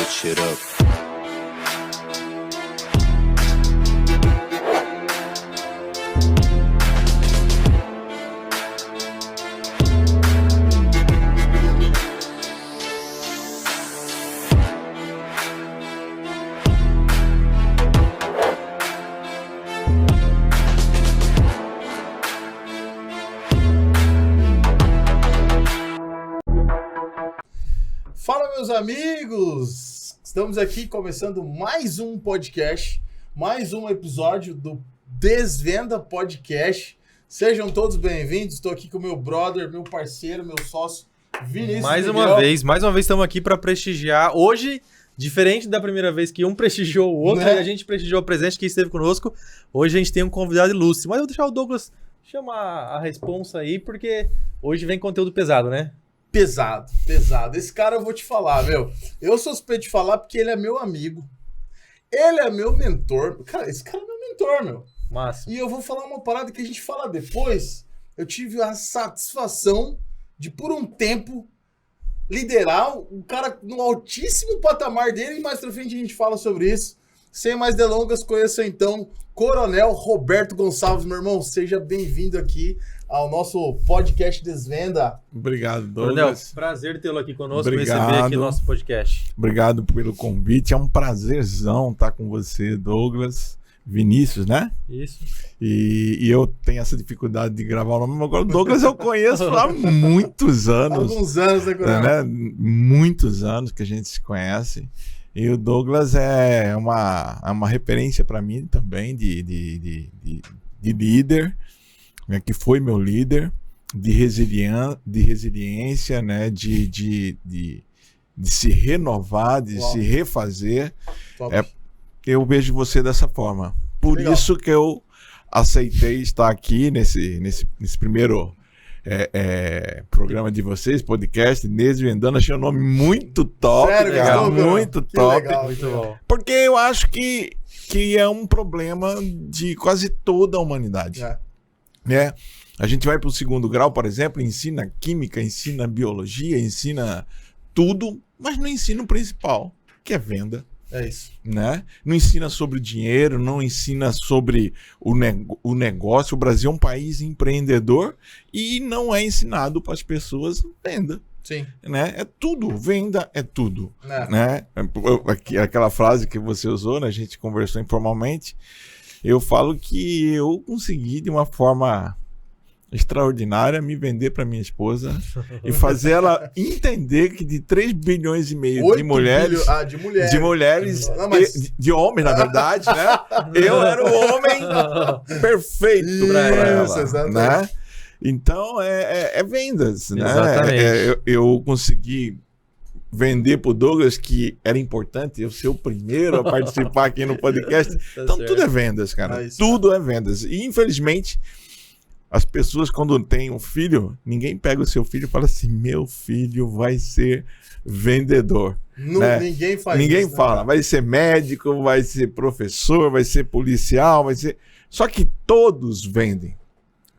switch shit up. Fala, meus amigos! Estamos aqui começando mais um podcast, mais um episódio do Desvenda Podcast. Sejam todos bem-vindos. Estou aqui com o meu brother, meu parceiro, meu sócio, Vinícius Mais Miguel. uma vez estamos aqui para prestigiar. Hoje, diferente da primeira vez que um prestigiou o outro, Né? e a gente prestigiou o presente que esteve conosco, hoje a gente tem um convidado ilustre. Mas eu vou deixar o Douglas chamar a responsa aí, porque hoje vem conteúdo pesado, né? Pesado. Esse cara eu vou te falar, meu. Eu sou suspeito de falar porque ele é meu amigo. Ele é meu mentor. Cara, esse cara é meu mentor, meu. Máximo. E eu vou falar uma parada que a gente fala depois. Eu tive a satisfação de, por um tempo, liderar o cara no altíssimo patamar dele. E mais pra frente a gente fala sobre isso. Sem mais delongas, conheça então Coronel Roberto Gonçalves, meu irmão. Seja bem-vindo aqui ao nosso podcast Desvenda. Obrigado, Coronel, Douglas. prazer tê-lo aqui conosco, Obrigado. receber aqui no nosso podcast. Obrigado pelo convite. É um prazerzão estar com você, Douglas. Vinícius, né? Isso. E eu tenho essa dificuldade de gravar o nome, mas agora o Douglas eu conheço há muitos anos. Alguns anos, né, Coronel? Né? Muitos anos que a gente se conhece. E o Douglas é uma referência para mim também de líder, né, que foi meu líder, de resiliência, né, de se renovar, de Uau. se refazer. Top. Eu vejo você dessa forma. Por Legal. isso que eu aceitei estar aqui nesse primeiro programa de vocês, podcast, Desvendando. Achei o nome muito top, Sério, cara, gostou, cara? muito Que top. legal. Muito bom. Porque eu acho que é um problema de quase toda a humanidade. É. Né? A gente vai para o segundo grau, por exemplo, ensina química, ensina biologia, ensina tudo, mas não ensina o principal, que é venda. É isso. Né? Não ensina sobre dinheiro, não ensina sobre o negócio. O Brasil é um país empreendedor e não é ensinado para as pessoas venda. Sim. Né? É tudo, venda é tudo. É. Né? Aquela frase que você usou, né? A gente conversou informalmente. Eu falo que eu consegui de uma forma extraordinária me vender para minha esposa e fazer ela entender que de 3 bilhões e meio 8 de mulheres, de mulheres. Não, mas... de homens, na verdade, né? Eu era o homem perfeito para Isso, ela, exatamente. né? Então é vendas, né? Exatamente. Eu consegui vender pro Douglas que era importante eu ser o primeiro a participar aqui no podcast. Então certo. tudo é vendas, cara. É isso, Tudo é vendas. E infelizmente as pessoas, quando têm um filho, ninguém pega o seu filho e fala assim: meu filho vai ser vendedor. Né? Ninguém faz Ninguém isso, fala, né? vai ser médico, vai ser professor, vai ser policial, vai ser. Só que todos vendem.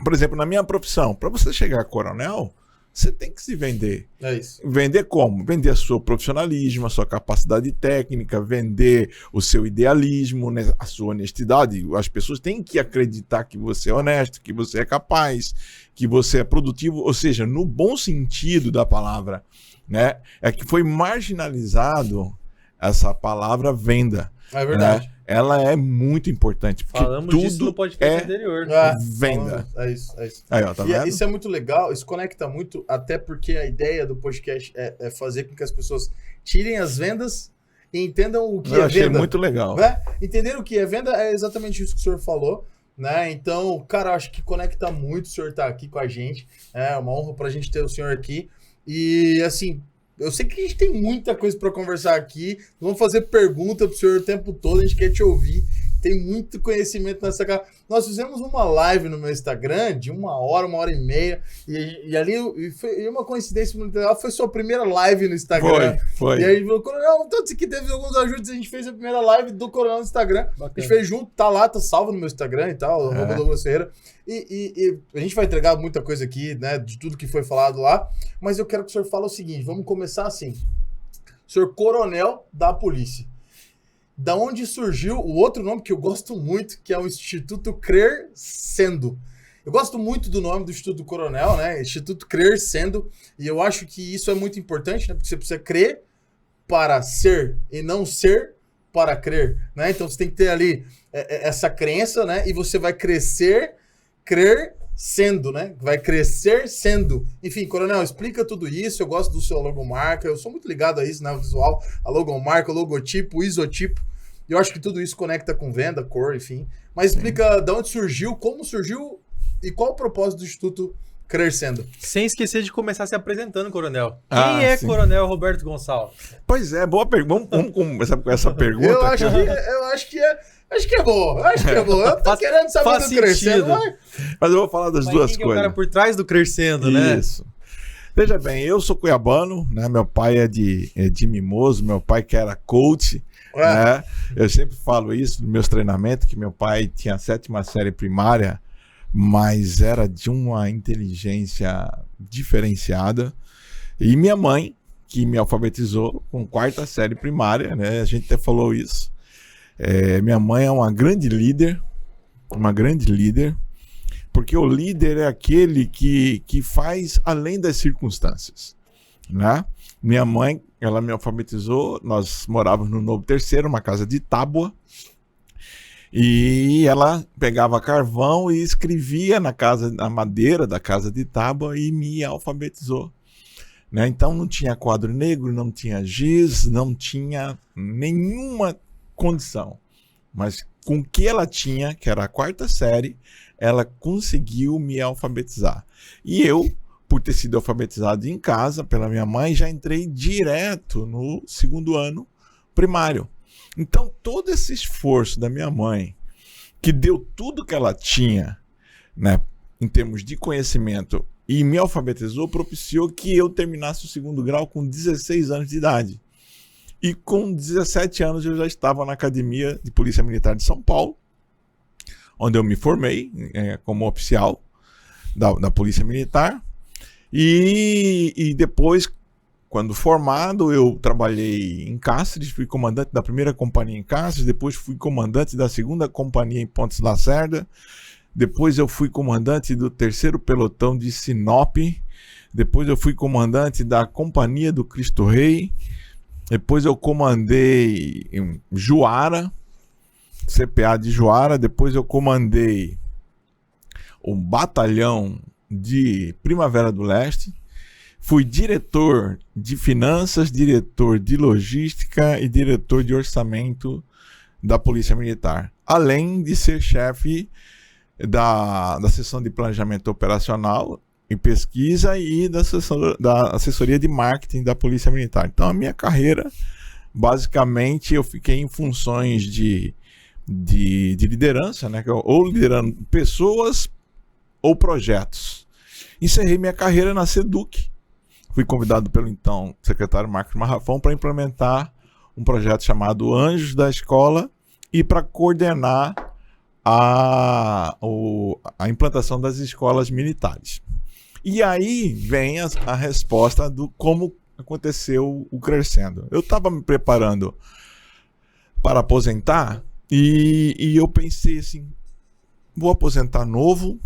Por exemplo, na minha profissão, para você chegar a coronel, você tem que se vender. É isso. Vender como? Vender o seu profissionalismo, a sua capacidade técnica, vender o seu idealismo, né, a sua honestidade. As pessoas têm que acreditar que você é honesto, que você é capaz, que você é produtivo, ou seja, no bom sentido da palavra, né? É que foi marginalizado essa palavra venda. É verdade. Né? Ela é muito importante, porque Falamos disso no tudo podcast é anterior. venda. É isso. Aí, ó, tá vendo? Isso é muito legal, isso conecta muito, até porque a ideia do podcast é fazer com que as pessoas tirem as vendas e entendam o que Eu é achei venda. muito legal. Né? Entender o que é venda é exatamente isso que o senhor falou. Né? Então, cara, eu acho que conecta muito o senhor estar aqui com a gente. É uma honra pra gente ter o senhor aqui. E, assim, eu sei que a gente tem muita coisa para conversar aqui. Vamos fazer pergunta pro senhor o tempo todo, a gente quer te ouvir. Tem muito conhecimento nessa cara. Nós fizemos uma live no meu Instagram de 1h, 1h30. E ali foi uma coincidência muito legal. Foi sua primeira live no Instagram. Foi. E aí ele falou: Coronel, então isso aqui teve alguns ajudos. A gente fez a primeira live do Coronel no Instagram. Bacana. A gente fez junto, tá lá, tá salvo no meu Instagram e tal, Douglas Ferreira. E a gente vai entregar muita coisa aqui, né, de tudo que foi falado lá. Mas eu quero que o senhor fale o seguinte: vamos começar assim. senhor coronel da polícia. Da onde surgiu o outro nome que eu gosto muito, que é o Instituto Crescendo. Eu gosto muito do nome do Instituto Coronel, né? Instituto Crescendo. E eu acho que isso é muito importante, né? Porque você precisa crer para ser e não ser para crer, né? Então você tem que ter ali essa crença, né? E você vai crescer sendo, né? Vai crescer sendo. Enfim, Coronel, explica tudo isso. Eu gosto do seu logomarca. Eu sou muito ligado a isso, né? O visual, a logomarca, o logotipo, o isotipo. Eu acho que tudo isso conecta com venda, cor, enfim. Mas explica de onde surgiu, como surgiu e qual o propósito do Instituto Crescendo. Sem esquecer de começar se apresentando, Coronel. Quem é sim. Coronel Roberto Gonçalves? Pois é, boa pergunta. Vamos começar com essa pergunta. Eu acho que é boa. Acho que é boa. Eu tô querendo saber do Crescendo. Mas eu vou falar das duas quem coisas. É o cara por trás do Crescendo, né? Isso. Veja bem, eu sou cuiabano, né? Meu pai é de Mimoso, meu pai que era coach, né? Eu sempre falo isso nos meus treinamentos, que meu pai tinha a 7ª série primária, mas era de uma inteligência diferenciada. E minha mãe, que me alfabetizou com 4ª série primária, né? A gente até falou isso. Minha mãe é uma grande líder, porque o líder é aquele que faz além das circunstâncias, né? Minha mãe, ela me alfabetizou, nós morávamos no Novo Terceiro, uma casa de tábua, e ela pegava carvão e escrevia na madeira da casa de tábua e me alfabetizou, né? Então não tinha quadro negro, não tinha giz, não tinha nenhuma condição, mas com o que ela tinha, que era a 4ª série, ela conseguiu me alfabetizar. E eu, por ter sido alfabetizado em casa pela minha mãe, já entrei direto no 2º ano primário. Então, todo esse esforço da minha mãe, que deu tudo que ela tinha, né, em termos de conhecimento, e me alfabetizou, propiciou que eu terminasse o 2º grau com 16 anos de idade. E com 17 anos eu já estava na Academia de Polícia Militar de São Paulo, onde eu me formei como oficial da Polícia Militar. E depois, quando formado, eu trabalhei em Cáceres, fui comandante da 1ª companhia em Cáceres, depois fui comandante da 2ª companhia em Pontes Lacerda, depois eu fui comandante do 3º pelotão de Sinop, depois eu fui comandante da Companhia do Cristo Rei, depois eu comandei em Juara, CPA de Juara, depois eu comandei o batalhão de Primavera do Leste, fui diretor de finanças, diretor de logística e diretor de orçamento da Polícia Militar, além de ser chefe da seção de planejamento operacional e pesquisa e da assessoria de marketing da Polícia Militar. Então a minha carreira, basicamente, eu fiquei em funções de liderança, né? Ou liderando pessoas ou projetos. Encerrei minha carreira na SEDUC. Fui convidado pelo então secretário Marcos Marrafão para implementar um projeto chamado Anjos da Escola e para coordenar a implantação das escolas militares. E aí vem a resposta do como aconteceu o Crescendo. Eu estava me preparando para aposentar e eu pensei assim, vou aposentar novo,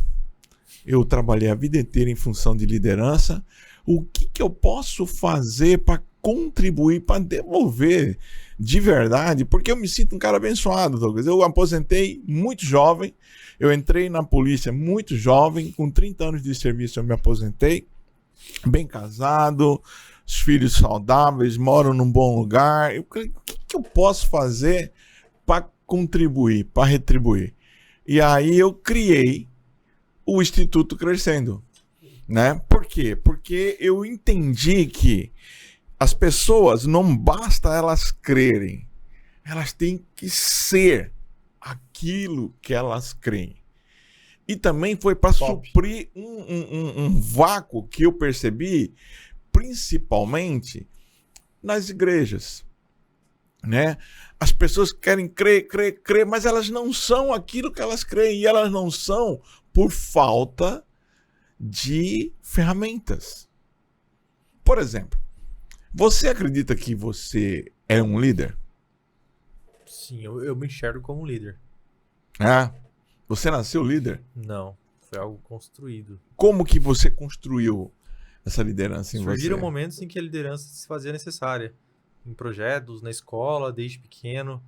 eu trabalhei a vida inteira em função de liderança, o que eu posso fazer para contribuir, para devolver de verdade, porque eu me sinto um cara abençoado, Douglas. Eu aposentei muito jovem, eu entrei na polícia muito jovem, com 30 anos de serviço eu me aposentei, bem casado, os filhos saudáveis, moro num bom lugar. O que eu posso fazer para contribuir, para retribuir? E aí eu criei o Instituto Crescendo, né? Por quê? Porque eu entendi que as pessoas, não basta elas crerem, elas têm que ser aquilo que elas creem. E também foi para suprir um vácuo que eu percebi, principalmente nas igrejas, né? As pessoas querem crer, mas elas não são aquilo que elas creem, e elas não são por falta de ferramentas. Por exemplo, Você acredita que você é um líder? Sim, eu me enxergo como um líder. É? Você nasceu líder? Não, foi algo construído. Como que você construiu essa liderança em Surgiram você? momentos em que a liderança se fazia necessária. Em projetos, na escola, desde pequeno.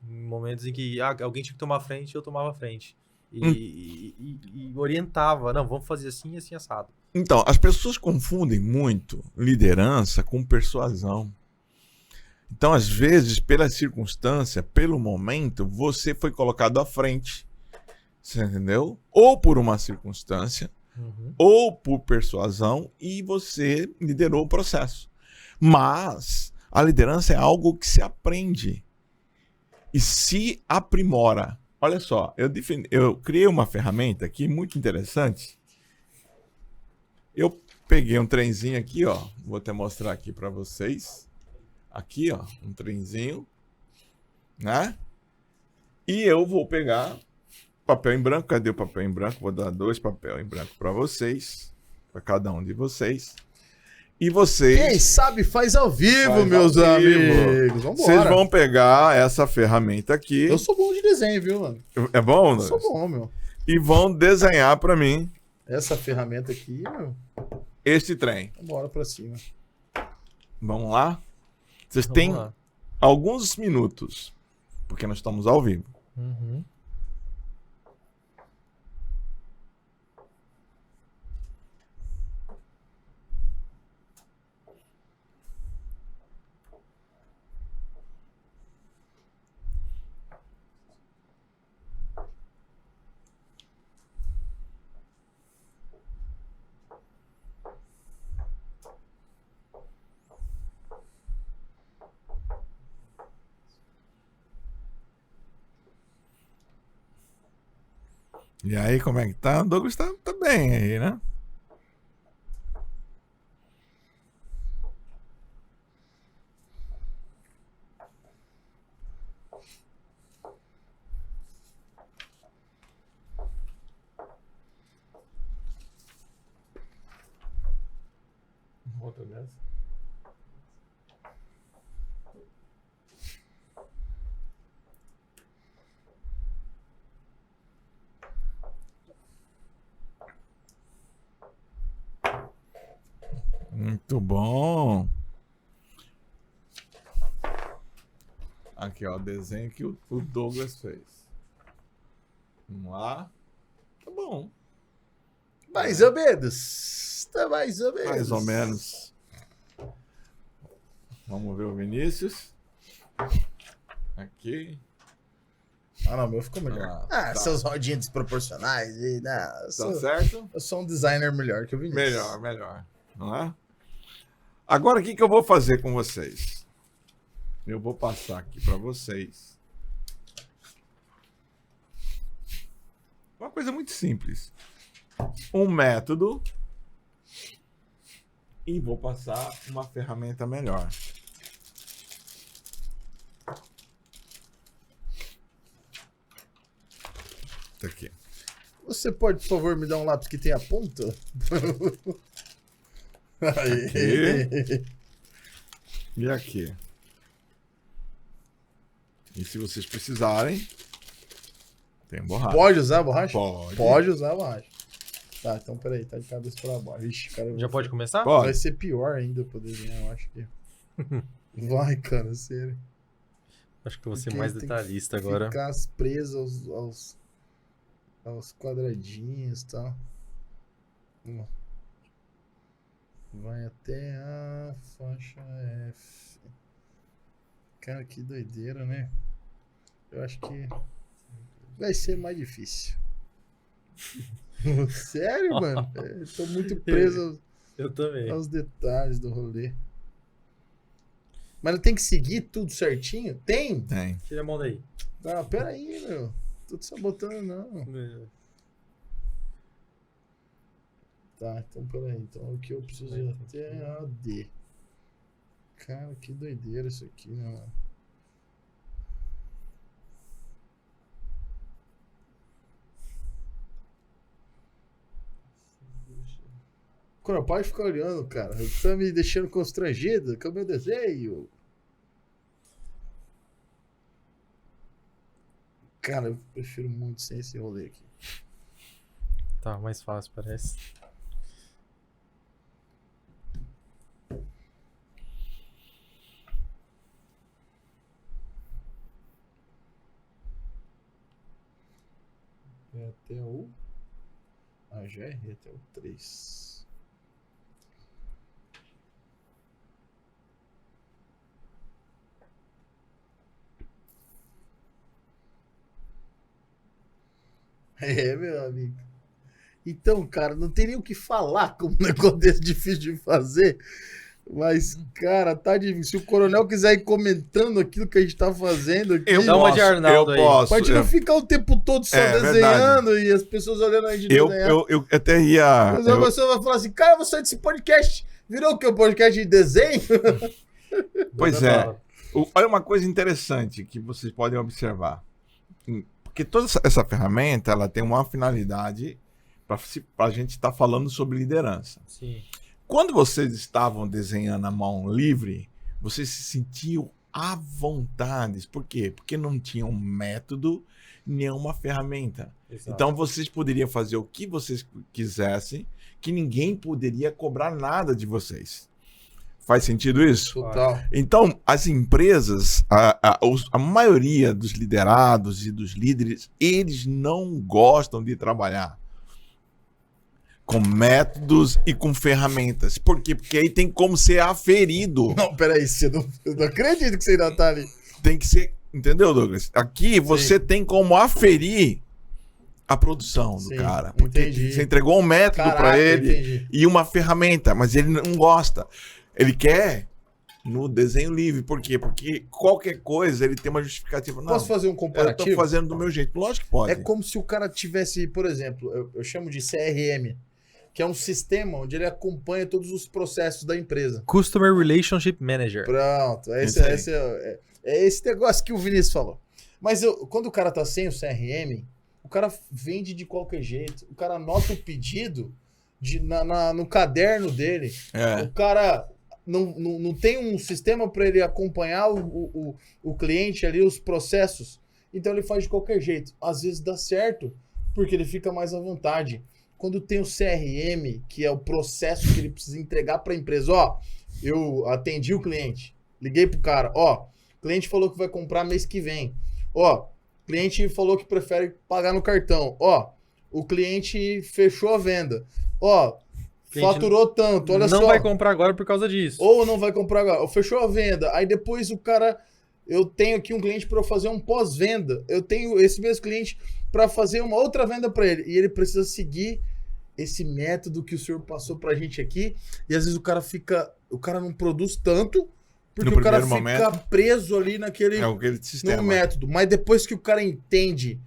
Em momentos em que alguém tinha que tomar a frente, eu tomava a frente. E orientava. Não, vamos fazer assim e assim assado. Então, as pessoas confundem muito liderança com persuasão. Então, às vezes, pela circunstância, pelo momento, você foi colocado à frente. Você entendeu? Ou por uma circunstância, ou por persuasão, e você liderou o processo. Mas a liderança é algo que se aprende e se aprimora. Olha só, eu criei uma ferramenta aqui muito interessante. Eu peguei um trenzinho aqui, ó. Vou até mostrar aqui para vocês. Aqui, ó, um trenzinho, né? E eu vou pegar papel em branco. Cadê o papel em branco? Vou dar 2 papéis em branco para vocês, para cada um de vocês. E vocês... Quem sabe faz ao vivo, Faz meus ao vivo. amigos. Vambora. Vocês vão pegar essa ferramenta aqui. Eu sou bom de desenho, viu, mano? É bom, Eu né? sou bom, meu. E vão desenhar para mim Essa ferramenta aqui, meu. este trem. Vambora pra cima. Vamos lá? Vocês Vamos têm lá. alguns minutos, porque nós estamos ao vivo. Uhum. E aí, como é que tá? O Douglas tá bem aí, né? Outra dessa. Muito bom. Aqui, ó, o desenho que o Douglas fez. Vamos lá. Tá bom. Mais ou menos. Tá mais ou menos. Mais ou menos. Vamos ver o Vinícius. Aqui. Ah, não, meu ficou melhor. Ah, Ah, tá. seus rodinhas desproporcionais. E, não, Tá certo? eu sou um designer melhor que o Vinícius. Melhor, melhor. Não é? Agora, o que eu vou fazer com vocês? Eu vou passar aqui para vocês uma coisa muito simples. Um método e vou passar uma ferramenta melhor. Tá aqui. Você pode, por favor, me dar um lápis que tenha ponta? Aí. E aqui. E se vocês precisarem, tem borracha. Pode usar a borracha? Pode. Pode usar a borracha. Tá, então peraí, tá de cabeça pra baixo. Ixi, cara, Já pode começar? Pode. vai ser pior ainda pra desenhar, eu acho que. Vai, cara, sério. Acho que eu vou ser Porque mais tem que detalhista agora. Ficar preso aos quadradinhos e tal. Vai até a faixa F. Cara, que doideira, né? Eu acho que vai ser mais difícil. Sério, mano? Eu tô muito preso Eu também. aos detalhes do rolê. Mas não tem que seguir tudo certinho? Tem? Tem. Tira a mão daí. Não, pera aí, meu. Tô te sabotando, não. Tá, então peraí. Então o que eu preciso ir até a D. Cara, que doideira isso aqui, né, mano? Coronel, pode ficar olhando, cara. Tá me deixando constrangido com o meu desenho. Cara, eu prefiro muito sem esse rolê aqui. Tá, mais fácil, parece. É até o... Ah, já errei até o 3. É, meu amigo. Então, cara, não tem nem o que falar como um negócio desse difícil de fazer. Mas, cara, tá difícil. Se o coronel quiser ir comentando aquilo que a gente tá fazendo aqui, Dá uma de Arnaldo aí. pode não ficar o tempo todo só desenhando e as pessoas olhando aí de desenhar. Eu até ia. Mas a pessoa vai falar assim, cara, você é desse podcast. Virou o que? Um podcast de desenho? Pois é. Olha uma coisa interessante que vocês podem observar. Porque toda essa ferramenta ela tem uma finalidade para a gente estar falando sobre liderança. Sim. Quando vocês estavam desenhando a mão livre, vocês se sentiam à vontade. Por quê? Porque não tinha um método, nenhuma ferramenta. Exato. Então vocês poderiam fazer o que vocês quisessem, que ninguém poderia cobrar nada de vocês. Faz sentido isso? Total. Então, as empresas, a maioria dos liderados e dos líderes, eles não gostam de trabalhar com métodos e com ferramentas. Por quê? Porque aí tem como ser aferido. Não, peraí, eu não acredito que você ainda tá ali. Tem que ser, entendeu, Douglas? Aqui você tem como aferir a produção do cara. Porque entendi. você entregou um método para ele entendi. e uma ferramenta, mas ele não gosta. Ele quer no desenho livre. Por quê? Porque qualquer coisa ele tem uma justificativa. Não, Posso fazer um comparativo? eu tô fazendo do meu jeito. Lógico que pode. É como se o cara tivesse, por exemplo, eu chamo de CRM, que é um sistema onde ele acompanha todos os processos da empresa. Customer Relationship Manager. Pronto, é esse negócio que o Vinícius falou. Mas quando o cara tá sem o CRM, o cara vende de qualquer jeito. O cara anota o pedido no caderno dele. O cara não tem um sistema para ele acompanhar o cliente ali, os processos. Então ele faz de qualquer jeito. Às vezes dá certo, porque ele fica mais à vontade. Quando tem o CRM, que é o processo que ele precisa entregar para a empresa, eu atendi o cliente, liguei pro cara, o cliente falou que vai comprar mês que vem, cliente falou que prefere pagar no cartão, o cliente fechou a venda, faturou tanto, olha só. Não vai comprar agora por causa disso. Ou não vai comprar agora, ou fechou a venda, aí depois o cara, eu tenho aqui um cliente para eu fazer um pós-venda, eu tenho esse mesmo cliente para fazer uma outra venda para ele, e ele precisa seguir esse método que o senhor passou pra gente aqui, e às vezes o cara não produz tanto, porque o cara fica preso ali naquele no método, mas depois que o cara entende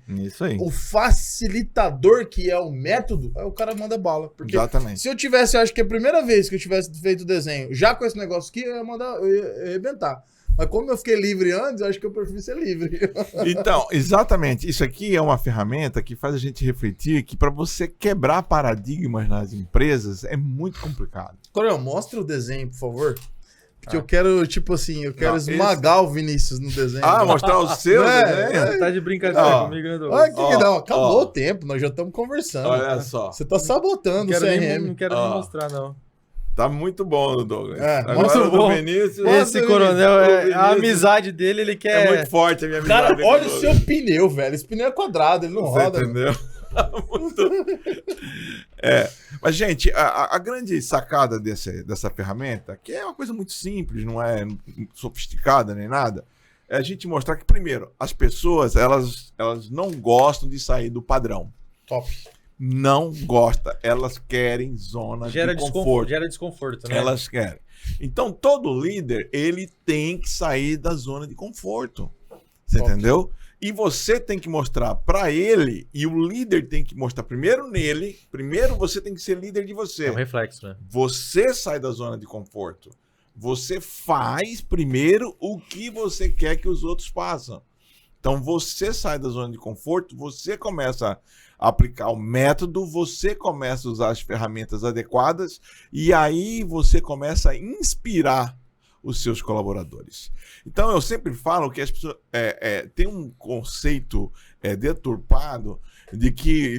o facilitador que é o método, aí o cara manda bala, porque se eu tivesse, acho que a primeira vez que eu tivesse feito o desenho, já com esse negócio aqui, eu ia arrebentar. Mas como eu fiquei livre antes, eu acho que eu prefiro ser livre. Então, exatamente. Isso aqui é uma ferramenta que faz a gente refletir que para você quebrar paradigmas nas empresas é muito complicado. Coronel, mostra o desenho, por favor. Porque eu quero, tipo assim, esmagar o Vinícius no desenho. Mostrar o seu desenho? Tá de brincadeira comigo, né, Douglas? Olha que não, acabou o tempo, nós já estamos conversando. Olha só. Você tá sabotando o CRM. Não quero nem mostrar, não. Tá muito bom, Douglas. Muito bom. Vinícius, esse coronel, a amizade dele, ele quer... É muito forte a minha amizade. Cara, olha o seu pneu, velho. Esse pneu é quadrado, ele não roda. Entendeu? Mas, gente, a grande sacada dessa ferramenta, que é uma coisa muito simples, não é sofisticada nem nada, é a gente mostrar que, primeiro, as pessoas, elas não gostam de sair do padrão. Top. Não gosta, elas querem zona de conforto. Gera desconforto, né? Elas querem. Então, todo líder, ele tem que sair da zona de conforto. Você entendeu? E você tem que mostrar para ele, e o líder tem que mostrar primeiro nele, primeiro você tem que ser líder de você. É um reflexo, né? Você sai da zona de conforto. Você faz primeiro o que você quer que os outros façam. Então você sai da zona de conforto, você começa a aplicar o método, você começa a usar as ferramentas adequadas e aí você começa a inspirar os seus colaboradores. Então eu sempre falo que as pessoas tem um conceito deturpado de que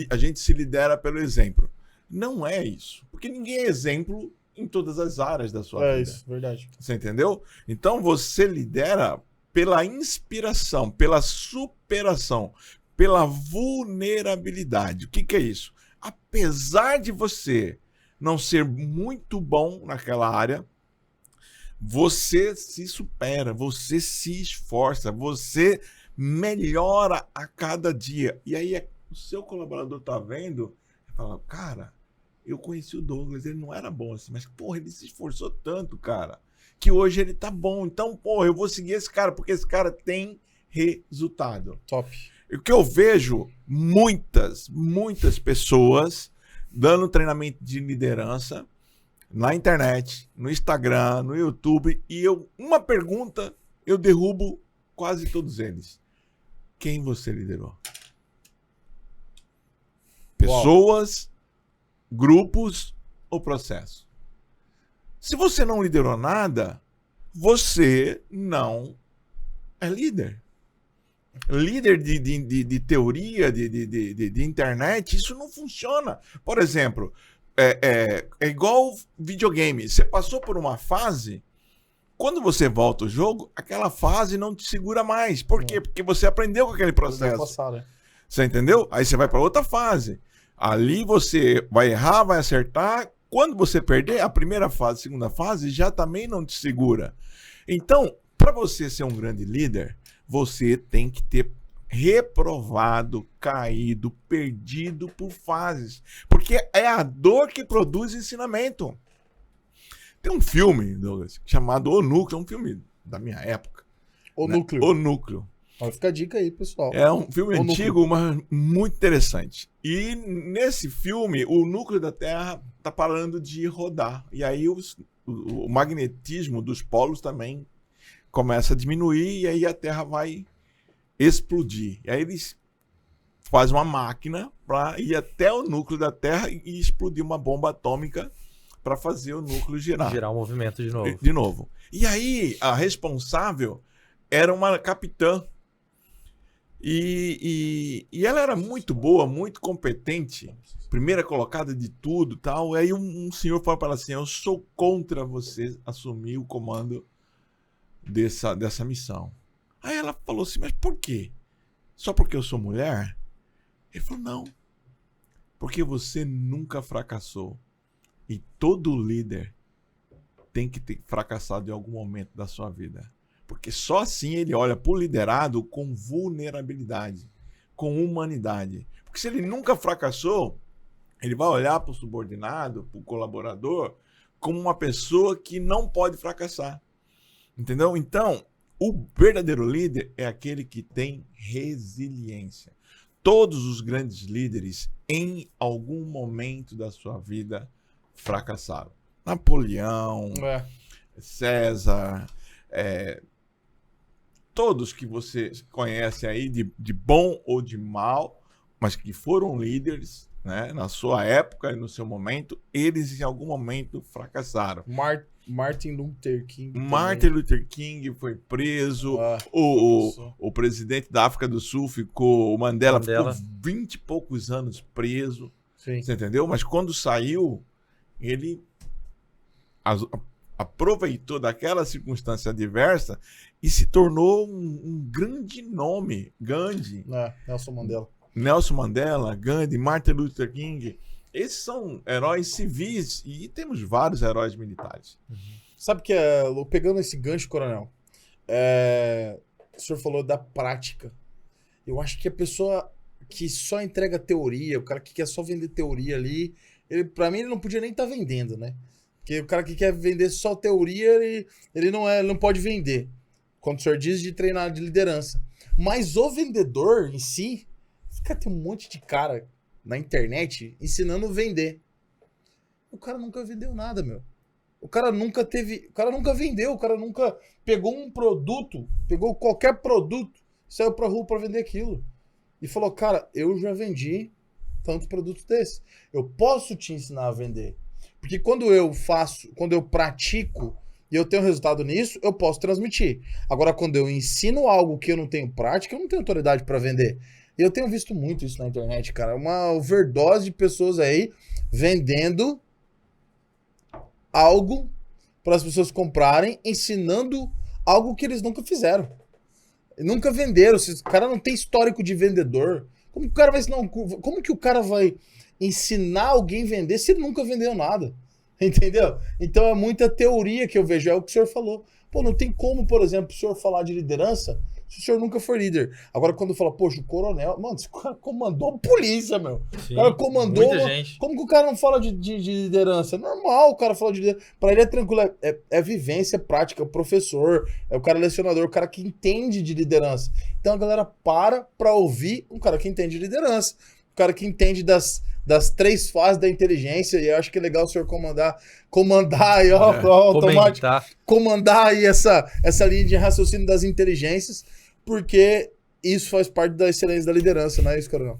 a gente se lidera pelo exemplo. Não é isso, porque ninguém é exemplo em todas as áreas da sua vida. É isso, verdade. Você entendeu? Então você lidera pela inspiração, pela superação, pela vulnerabilidade. O que é isso? Apesar de você não ser muito bom naquela área, você se supera, você se esforça, você melhora a cada dia. E aí o seu colaborador tá vendo e fala, cara, eu conheci o Douglas, ele não era bom assim, mas porra, ele se esforçou tanto, cara, que hoje ele tá bom. Então, porra, eu vou seguir esse cara, porque esse cara tem resultado. Top. O que eu vejo muitas pessoas dando treinamento de liderança na internet, no Instagram, no YouTube, e uma pergunta, eu derrubo quase todos eles. Quem você liderou? Pessoas, grupos ou processo? Se você não liderou nada, você não é líder. Líder de teoria, de internet, isso não funciona. Por exemplo, é igual videogame. Você passou por uma fase, quando você volta ao jogo, aquela fase não te segura mais. Por quê? Porque você aprendeu com aquele processo. Você entendeu? Aí você vai para outra fase. Ali você vai errar, vai acertar. Quando você perder, a primeira fase, a segunda fase, já também não te segura. Então, para você ser um grande líder, você tem que ter reprovado, caído, perdido por fases. Porque é a dor que produz ensinamento. Tem um filme, Douglas, chamado O Núcleo, é um filme da minha época. O Núcleo. O Núcleo. Vai ficar a dica aí, pessoal. É um filme antigo, mas muito interessante. E nesse filme, o núcleo da Terra está parando de rodar. E aí o magnetismo dos polos também começa a diminuir e aí a Terra vai explodir. E aí eles fazem uma máquina para ir até o núcleo da Terra e explodir uma bomba atômica para fazer o núcleo girar. Gerar um movimento de novo. De novo. E aí a responsável era uma capitã. E ela era muito boa, muito competente, primeira colocada de tudo tal. Aí um senhor falou para ela assim, eu sou contra você assumir o comando dessa missão. Aí ela falou assim, mas por quê? Só porque eu sou mulher? Ele falou, não, porque você nunca fracassou. E todo líder tem que ter fracassado em algum momento da sua vida. Porque só assim ele olha para o liderado com vulnerabilidade, com humanidade. Porque se ele nunca fracassou, ele vai olhar para o subordinado, para o colaborador, como uma pessoa que não pode fracassar. Entendeu? Então, o verdadeiro líder é aquele que tem resiliência. Todos os grandes líderes, em algum momento da sua vida, fracassaram. Napoleão, César, todos que você conhece aí, de bom ou de mal, mas que foram líderes, né, na sua época e no seu momento, eles em algum momento fracassaram. Martin Luther King. Martin Luther King foi preso, o presidente da África do Sul o Mandela ficou 20 e poucos anos preso. Sim. Você entendeu? Mas quando saiu, ele aproveitou daquela circunstância adversa e se tornou um grande nome. Gandhi. Nelson Mandela, Gandhi, Martin Luther King. Esses são heróis civis e temos vários heróis militares. Sabe que, pegando esse gancho, coronel, o senhor falou da prática. Eu acho que a pessoa que só entrega teoria, o cara que quer só vender teoria ali, pra mim ele não podia nem estar vendendo, né? Porque o cara que quer vender só teoria, ele não pode vender. Quando o senhor diz de treinar de liderança. Mas o vendedor em si, tem um monte de cara na internet ensinando a vender. O cara nunca vendeu nada, meu. O cara nunca vendeu, o cara nunca pegou um produto, pegou qualquer produto saiu pra rua pra vender aquilo. E falou, cara, eu já vendi tantos produtos desses. Eu posso te ensinar a vender. Porque quando eu pratico e eu tenho resultado nisso, eu posso transmitir. Agora, quando eu ensino algo que eu não tenho prática, eu não tenho autoridade para vender. E eu tenho visto muito isso na internet, cara. Uma overdose de pessoas aí vendendo algo para as pessoas comprarem, ensinando algo que eles nunca fizeram. Nunca venderam. Se o cara não tem histórico de vendedor, como que o cara vai ensinar como que o cara vai ensinar alguém a vender se ele nunca vendeu nada? Entendeu? Então é muita teoria que eu vejo, é o que o senhor falou. Pô, não tem como, por exemplo, o senhor falar de liderança se o senhor nunca for líder. Agora, quando fala, poxa, o coronel... Mano, esse cara comandou a polícia, meu. Sim, O cara comandou... muita gente. Como que o cara não fala de liderança? É normal o cara falar de liderança. Pra ele é tranquilo, é vivência prática, é o professor, é o cara lecionador, o cara que entende de liderança. Então a galera pra ouvir um cara que entende de liderança. O cara que entende das 3 fases da inteligência, e eu acho que é legal o senhor comandar aí, ó, automático, comandar aí essa linha de raciocínio das inteligências, porque isso faz parte da excelência da liderança, não é isso, Coronel?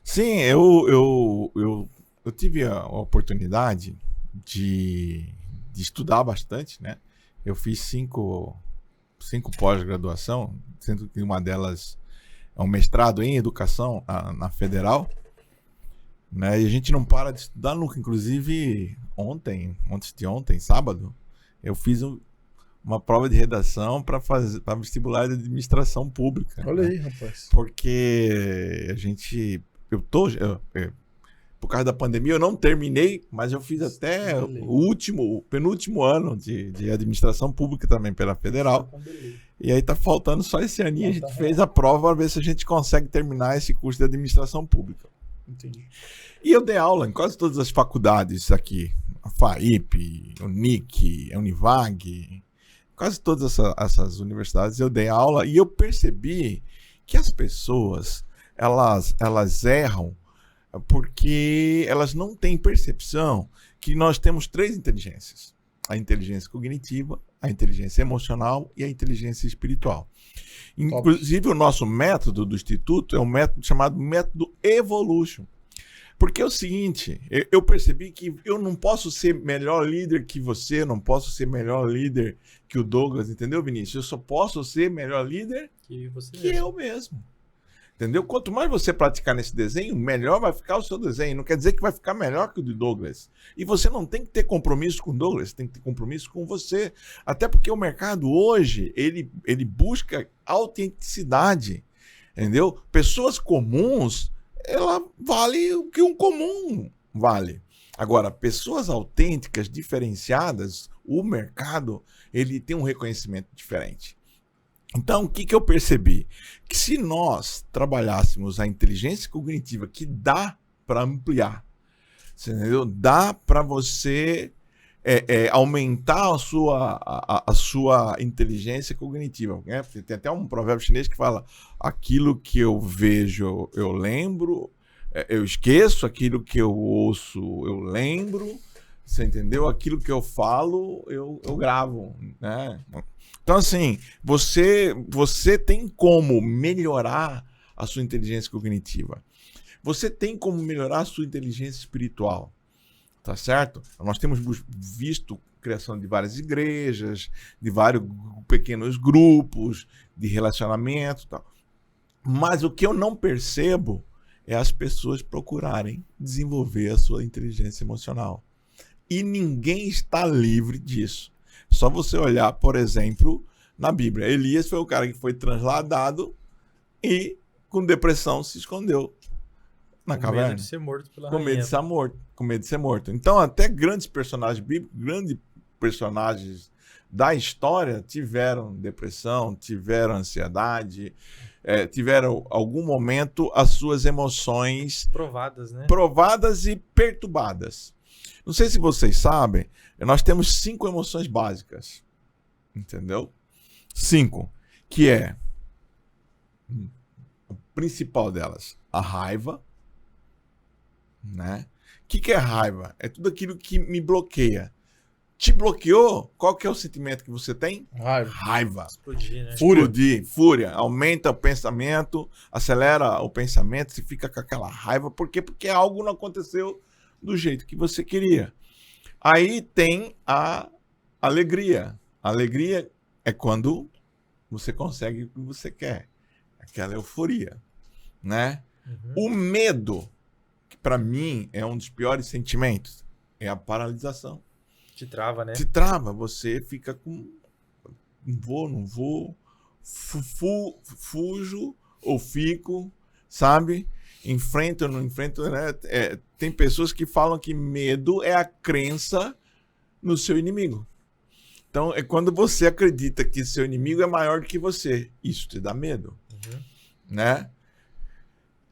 Sim, eu tive a oportunidade de estudar bastante, né? Eu fiz 5 pós-graduação, sendo que uma delas é um mestrado em educação na Federal, né? E a gente não para de estudar nunca. Inclusive, antes de ontem, sábado, eu fiz uma prova de redação para vestibular de administração pública. Olha, né? aí, rapaz. Porque por causa da pandemia, eu não terminei, mas eu fiz até o penúltimo ano de administração pública também pela Federal. E aí tá faltando só esse aninho. A gente fez a prova para ver se a gente consegue terminar esse curso de administração pública. Entendi. E eu dei aula em quase todas as faculdades aqui. A FAIP, o NIC, a Univag, quase todas essas universidades eu dei aula e eu percebi que as pessoas, elas erram porque elas não têm percepção que nós temos 3 inteligências. A inteligência cognitiva, a inteligência emocional e a inteligência espiritual. Inclusive, o nosso método do Instituto é um método chamado método Evolution. Porque é o seguinte, eu percebi que eu não posso ser melhor líder que você, não posso ser melhor líder que o Douglas, entendeu, Vinícius? Eu só posso ser melhor líder que eu mesmo. Entendeu? Quanto mais você praticar nesse desenho, melhor vai ficar o seu desenho. Não quer dizer que vai ficar melhor que o de Douglas. E você não tem que ter compromisso com o Douglas, tem que ter compromisso com você. Até porque o mercado hoje, ele busca autenticidade. Entendeu? Pessoas comuns, ela vale o que um comum vale. Agora, pessoas autênticas, diferenciadas, o mercado, ele tem um reconhecimento diferente. Então, o que eu percebi? Que se nós trabalhássemos a inteligência cognitiva, que dá para ampliar, entendeu? Dá para você aumentar a sua inteligência cognitiva. Né? Tem até um provérbio chinês que fala: aquilo que eu vejo, eu lembro, eu esqueço, aquilo que eu ouço, eu lembro, você entendeu? Aquilo que eu falo, eu gravo, né? Então, assim, você tem como melhorar a sua inteligência cognitiva. Você tem como melhorar a sua inteligência espiritual. Tá certo? Nós temos visto criação de várias igrejas, de vários pequenos grupos de relacionamento e tal. Mas o que eu não percebo é as pessoas procurarem desenvolver a sua inteligência emocional. E ninguém está livre disso. Só você olhar, por exemplo, na Bíblia. Elias foi o cara que foi transladado e, com depressão, se escondeu na caverna. Com medo de ser morto pela rainha. Com medo de ser morto. Então, até grandes personagens bíblicos, grandes personagens da história tiveram depressão, tiveram ansiedade, tiveram, algum momento, as suas emoções provadas, né? Provadas e perturbadas. Não sei se vocês sabem, nós temos 5 emoções básicas, entendeu? 5, que é a principal delas, a raiva, né? O que é raiva? É tudo aquilo que me bloqueia, te bloqueou, qual que é o sentimento que você tem? Raiva. Raiva. Explodir, né? Fúria. Explodir, fúria. Aumenta o pensamento, acelera o pensamento, você fica com aquela raiva. Por quê? Porque algo não aconteceu do jeito que você queria. Aí tem a alegria. A alegria é quando você consegue o que você quer. Aquela euforia, né? Uhum. O medo, que para mim é um dos piores sentimentos, é a paralisação. Te trava, né? Te trava, você fica com... não vou, fujo ou fico, sabe? Enfrento ou não enfrento, né? Tem pessoas que falam que medo é a crença no seu inimigo. Então, é quando você acredita que seu inimigo é maior do que você. Isso te dá medo, né?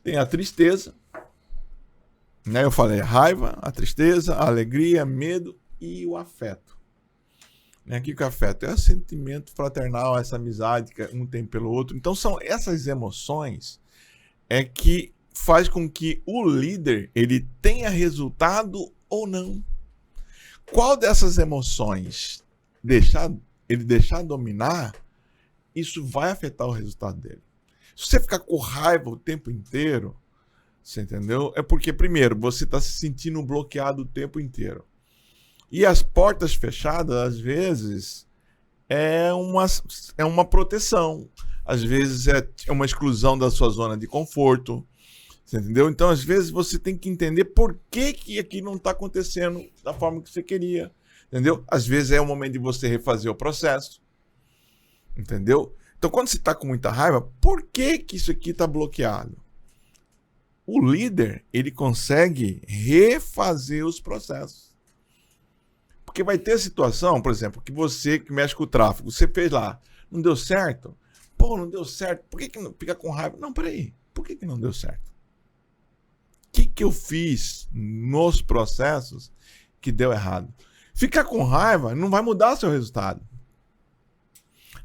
Tem a tristeza, né? Eu falei a raiva, a tristeza, a alegria, medo e o afeto. Né? O que é afeto? É o sentimento fraternal, essa amizade que um tem pelo outro. Então, são essas emoções que faz com que o líder ele tenha resultado ou não. Qual dessas emoções ele deixar dominar, isso vai afetar o resultado dele. Se você ficar com raiva o tempo inteiro, você entendeu? É porque, primeiro, você está se sentindo bloqueado o tempo inteiro. E as portas fechadas, às vezes, é uma proteção. Às vezes é uma exclusão da sua zona de conforto. Você entendeu? Então, às vezes, você tem que entender por que aqui não está acontecendo da forma que você queria. Entendeu? Às vezes é o momento de você refazer o processo. Entendeu? Então, quando você está com muita raiva, por que isso aqui está bloqueado? O líder, ele consegue refazer os processos. Porque vai ter situação, por exemplo, que você que mexe com o tráfego, você fez lá, não deu certo? Pô, não deu certo. Por que não fica com raiva? Não, peraí. Por que não deu certo? O que eu fiz nos processos que deu errado? Ficar com raiva não vai mudar seu resultado.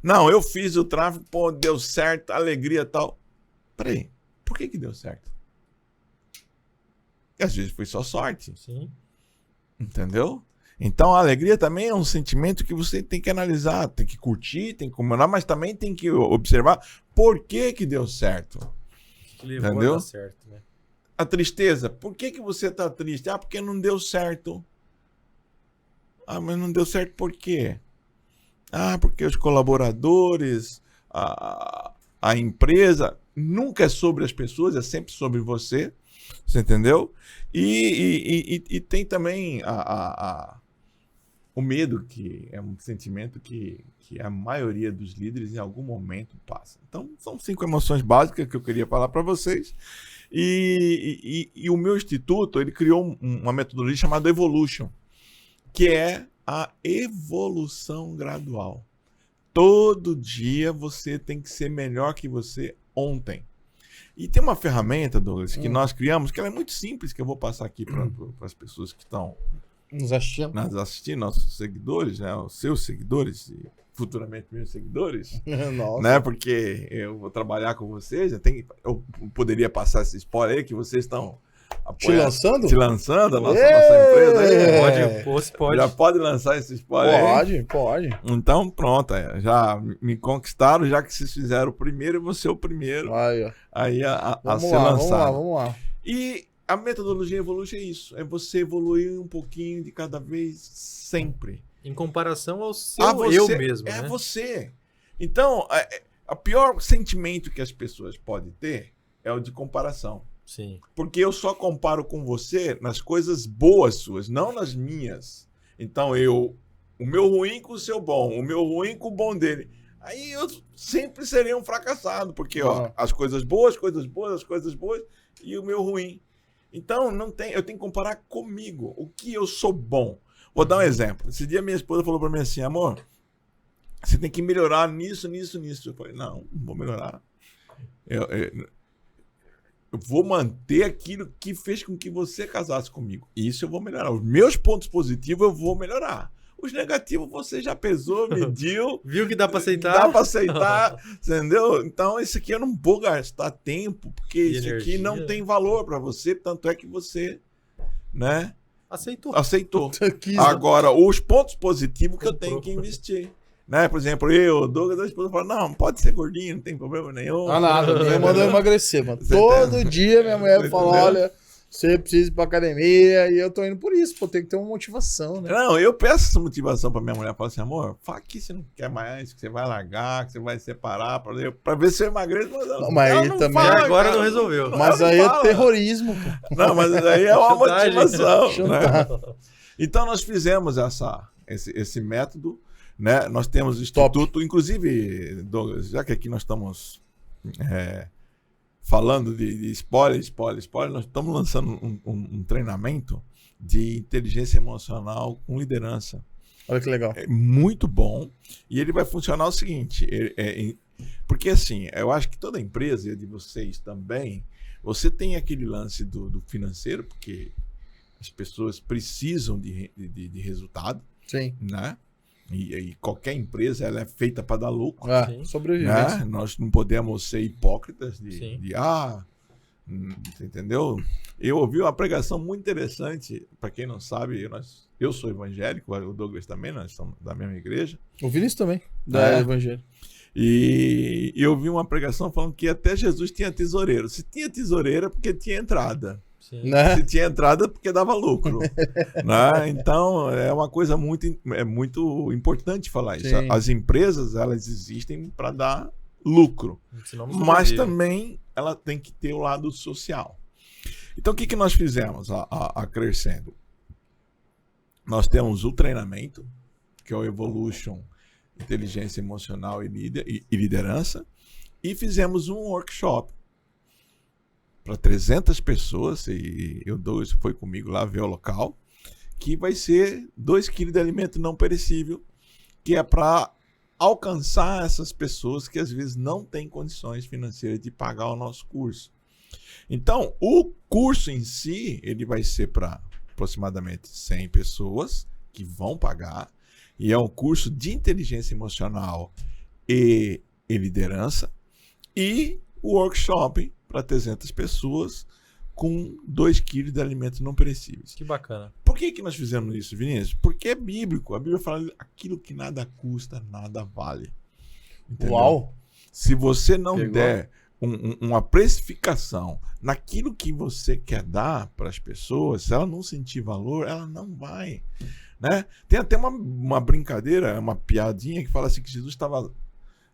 Não, eu fiz o tráfego, pô, deu certo, alegria e tal. Peraí, por que deu certo? E às vezes foi só sorte. Sim. Entendeu? Então a alegria também é um sentimento que você tem que analisar, tem que curtir, tem que comemorar, mas também tem que observar por que deu certo. O que levou entendeu? a dar certo, né? A tristeza, por que você tá triste? Ah, porque não deu certo. Ah, mas não deu certo por quê? Ah, porque os colaboradores, a empresa, nunca é sobre as pessoas, é sempre sobre você. Você entendeu? E tem também o medo, que é um sentimento que a maioria dos líderes em algum momento passa. Então, são 5 emoções básicas que eu queria falar para vocês. E o meu instituto, ele criou uma metodologia chamada Evolution, que é a evolução gradual. Todo dia você tem que ser melhor que você ontem. E tem uma ferramenta, Douglas, que nós criamos, que ela é muito simples, que eu vou passar aqui para as pessoas que estão nos assistindo, nossos seguidores, né, os seus seguidores e futuramente meus seguidores, Nossa. né, porque eu vou trabalhar com vocês, eu poderia passar esse spoiler aí que vocês estão te lançando a nossa empresa aí. Pode. Já pode lançar esse spoiler aí? Pode. Então, pronto, já me conquistaram, já que vocês fizeram o primeiro, eu vou ser o primeiro aí a ser lançado. Vamos lá. E a metodologia Evolution é isso, é você evoluir um pouquinho de cada vez, sempre. Em comparação ao seu eu mesmo, É né? você. Então, o pior sentimento que as pessoas podem ter é o de comparação. Sim. Porque eu só comparo com você nas coisas boas suas, não nas minhas. Então, o meu ruim com o seu bom, o meu ruim com o bom dele. Aí eu sempre serei um fracassado, porque as coisas boas e o meu ruim. Então, eu tenho que comparar comigo, o que eu sou bom. Vou dar um exemplo. Esse dia minha esposa falou para mim assim, amor, você tem que melhorar nisso. Eu falei, não vou melhorar. Eu vou manter aquilo que fez com que você casasse comigo. Isso eu vou melhorar. Os meus pontos positivos eu vou melhorar. Os negativos você já pesou, mediu. Viu que dá para aceitar? Dá para aceitar, entendeu? Então, isso aqui eu não vou gastar tempo, porque isso aqui não tem valor para você, tanto é que você, né? Aceitou. Quis, né? Agora, os pontos positivos que eu Comprou. tenho que investir. Né? Por exemplo, Douglas, a esposa fala, não, pode ser gordinho, não tem problema nenhum. Ah, nada, minha mandou eu emagrecer, mano. Você Todo dia minha mulher Você fala, entendeu? olha, você precisa ir pra academia, e eu tô indo por isso, pô, tem que ter uma motivação, né? Não, eu peço essa motivação pra minha mulher. Falo assim, amor, fala que você não quer mais, que você vai largar, que você vai separar, pra ver se eu emagreço. Mas ela aí não também- fala, E agora cara. não resolveu. Mas ela aí não é fala. terrorismo, pô. Não, mas aí é uma Chantagem. motivação. Né? Chantagem. Então nós fizemos esse método, né? Nós temos o Instituto, inclusive, Douglas, já que aqui nós estamos falando de spoiler, nós estamos lançando um treinamento de inteligência emocional com liderança. Olha que legal. É muito bom. E ele vai funcionar o seguinte, porque assim, eu acho que toda empresa, e a de vocês também, você tem aquele lance do financeiro, porque as pessoas precisam de resultado, Sim. né? E qualquer empresa ela é feita para dar lucro, Ah, Sim. sobrevivência. né? Nós não podemos ser hipócritas Sim. você entendeu? Eu ouvi uma pregação muito interessante, para quem não sabe, eu sou evangélico, o Douglas também, nós somos da mesma igreja, O Vinícius também, da É. Evangelho. e eu vi uma pregação falando que até Jesus tinha tesoureiro. Se tinha tesoureiro é porque tinha entrada. Sim. Né? Se tinha entrada, porque dava lucro. Né? Então, é uma coisa muito importante falar isso. Sim. As empresas, elas existem para dar lucro. Senão não Mas sobrevive. também ela tem que ter o lado social. Então, o que nós fizemos a Crescendo? Nós temos o treinamento, que é o Evolution Inteligência Emocional e Liderança, e fizemos um workshop para 300 pessoas, e o Douglas foi comigo lá ver o local, que vai ser 2 kg de alimento não perecível, que é para alcançar essas pessoas que às vezes não têm condições financeiras de pagar o nosso curso. Então, o curso em si, ele vai ser para aproximadamente 100 pessoas que vão pagar, e é um curso de inteligência emocional e liderança, e o workshop para 300 pessoas com 2 kg de alimentos não perecíveis. Que bacana. Por que nós fizemos isso, Vinícius? Porque é bíblico. A Bíblia fala aquilo que nada custa, nada vale. Entendeu? Uau! Se você não Pegou. der uma precificação naquilo que você quer dar para as pessoas, se ela não sentir valor, ela não vai. Né? Tem até uma brincadeira, uma piadinha que fala assim que Jesus estava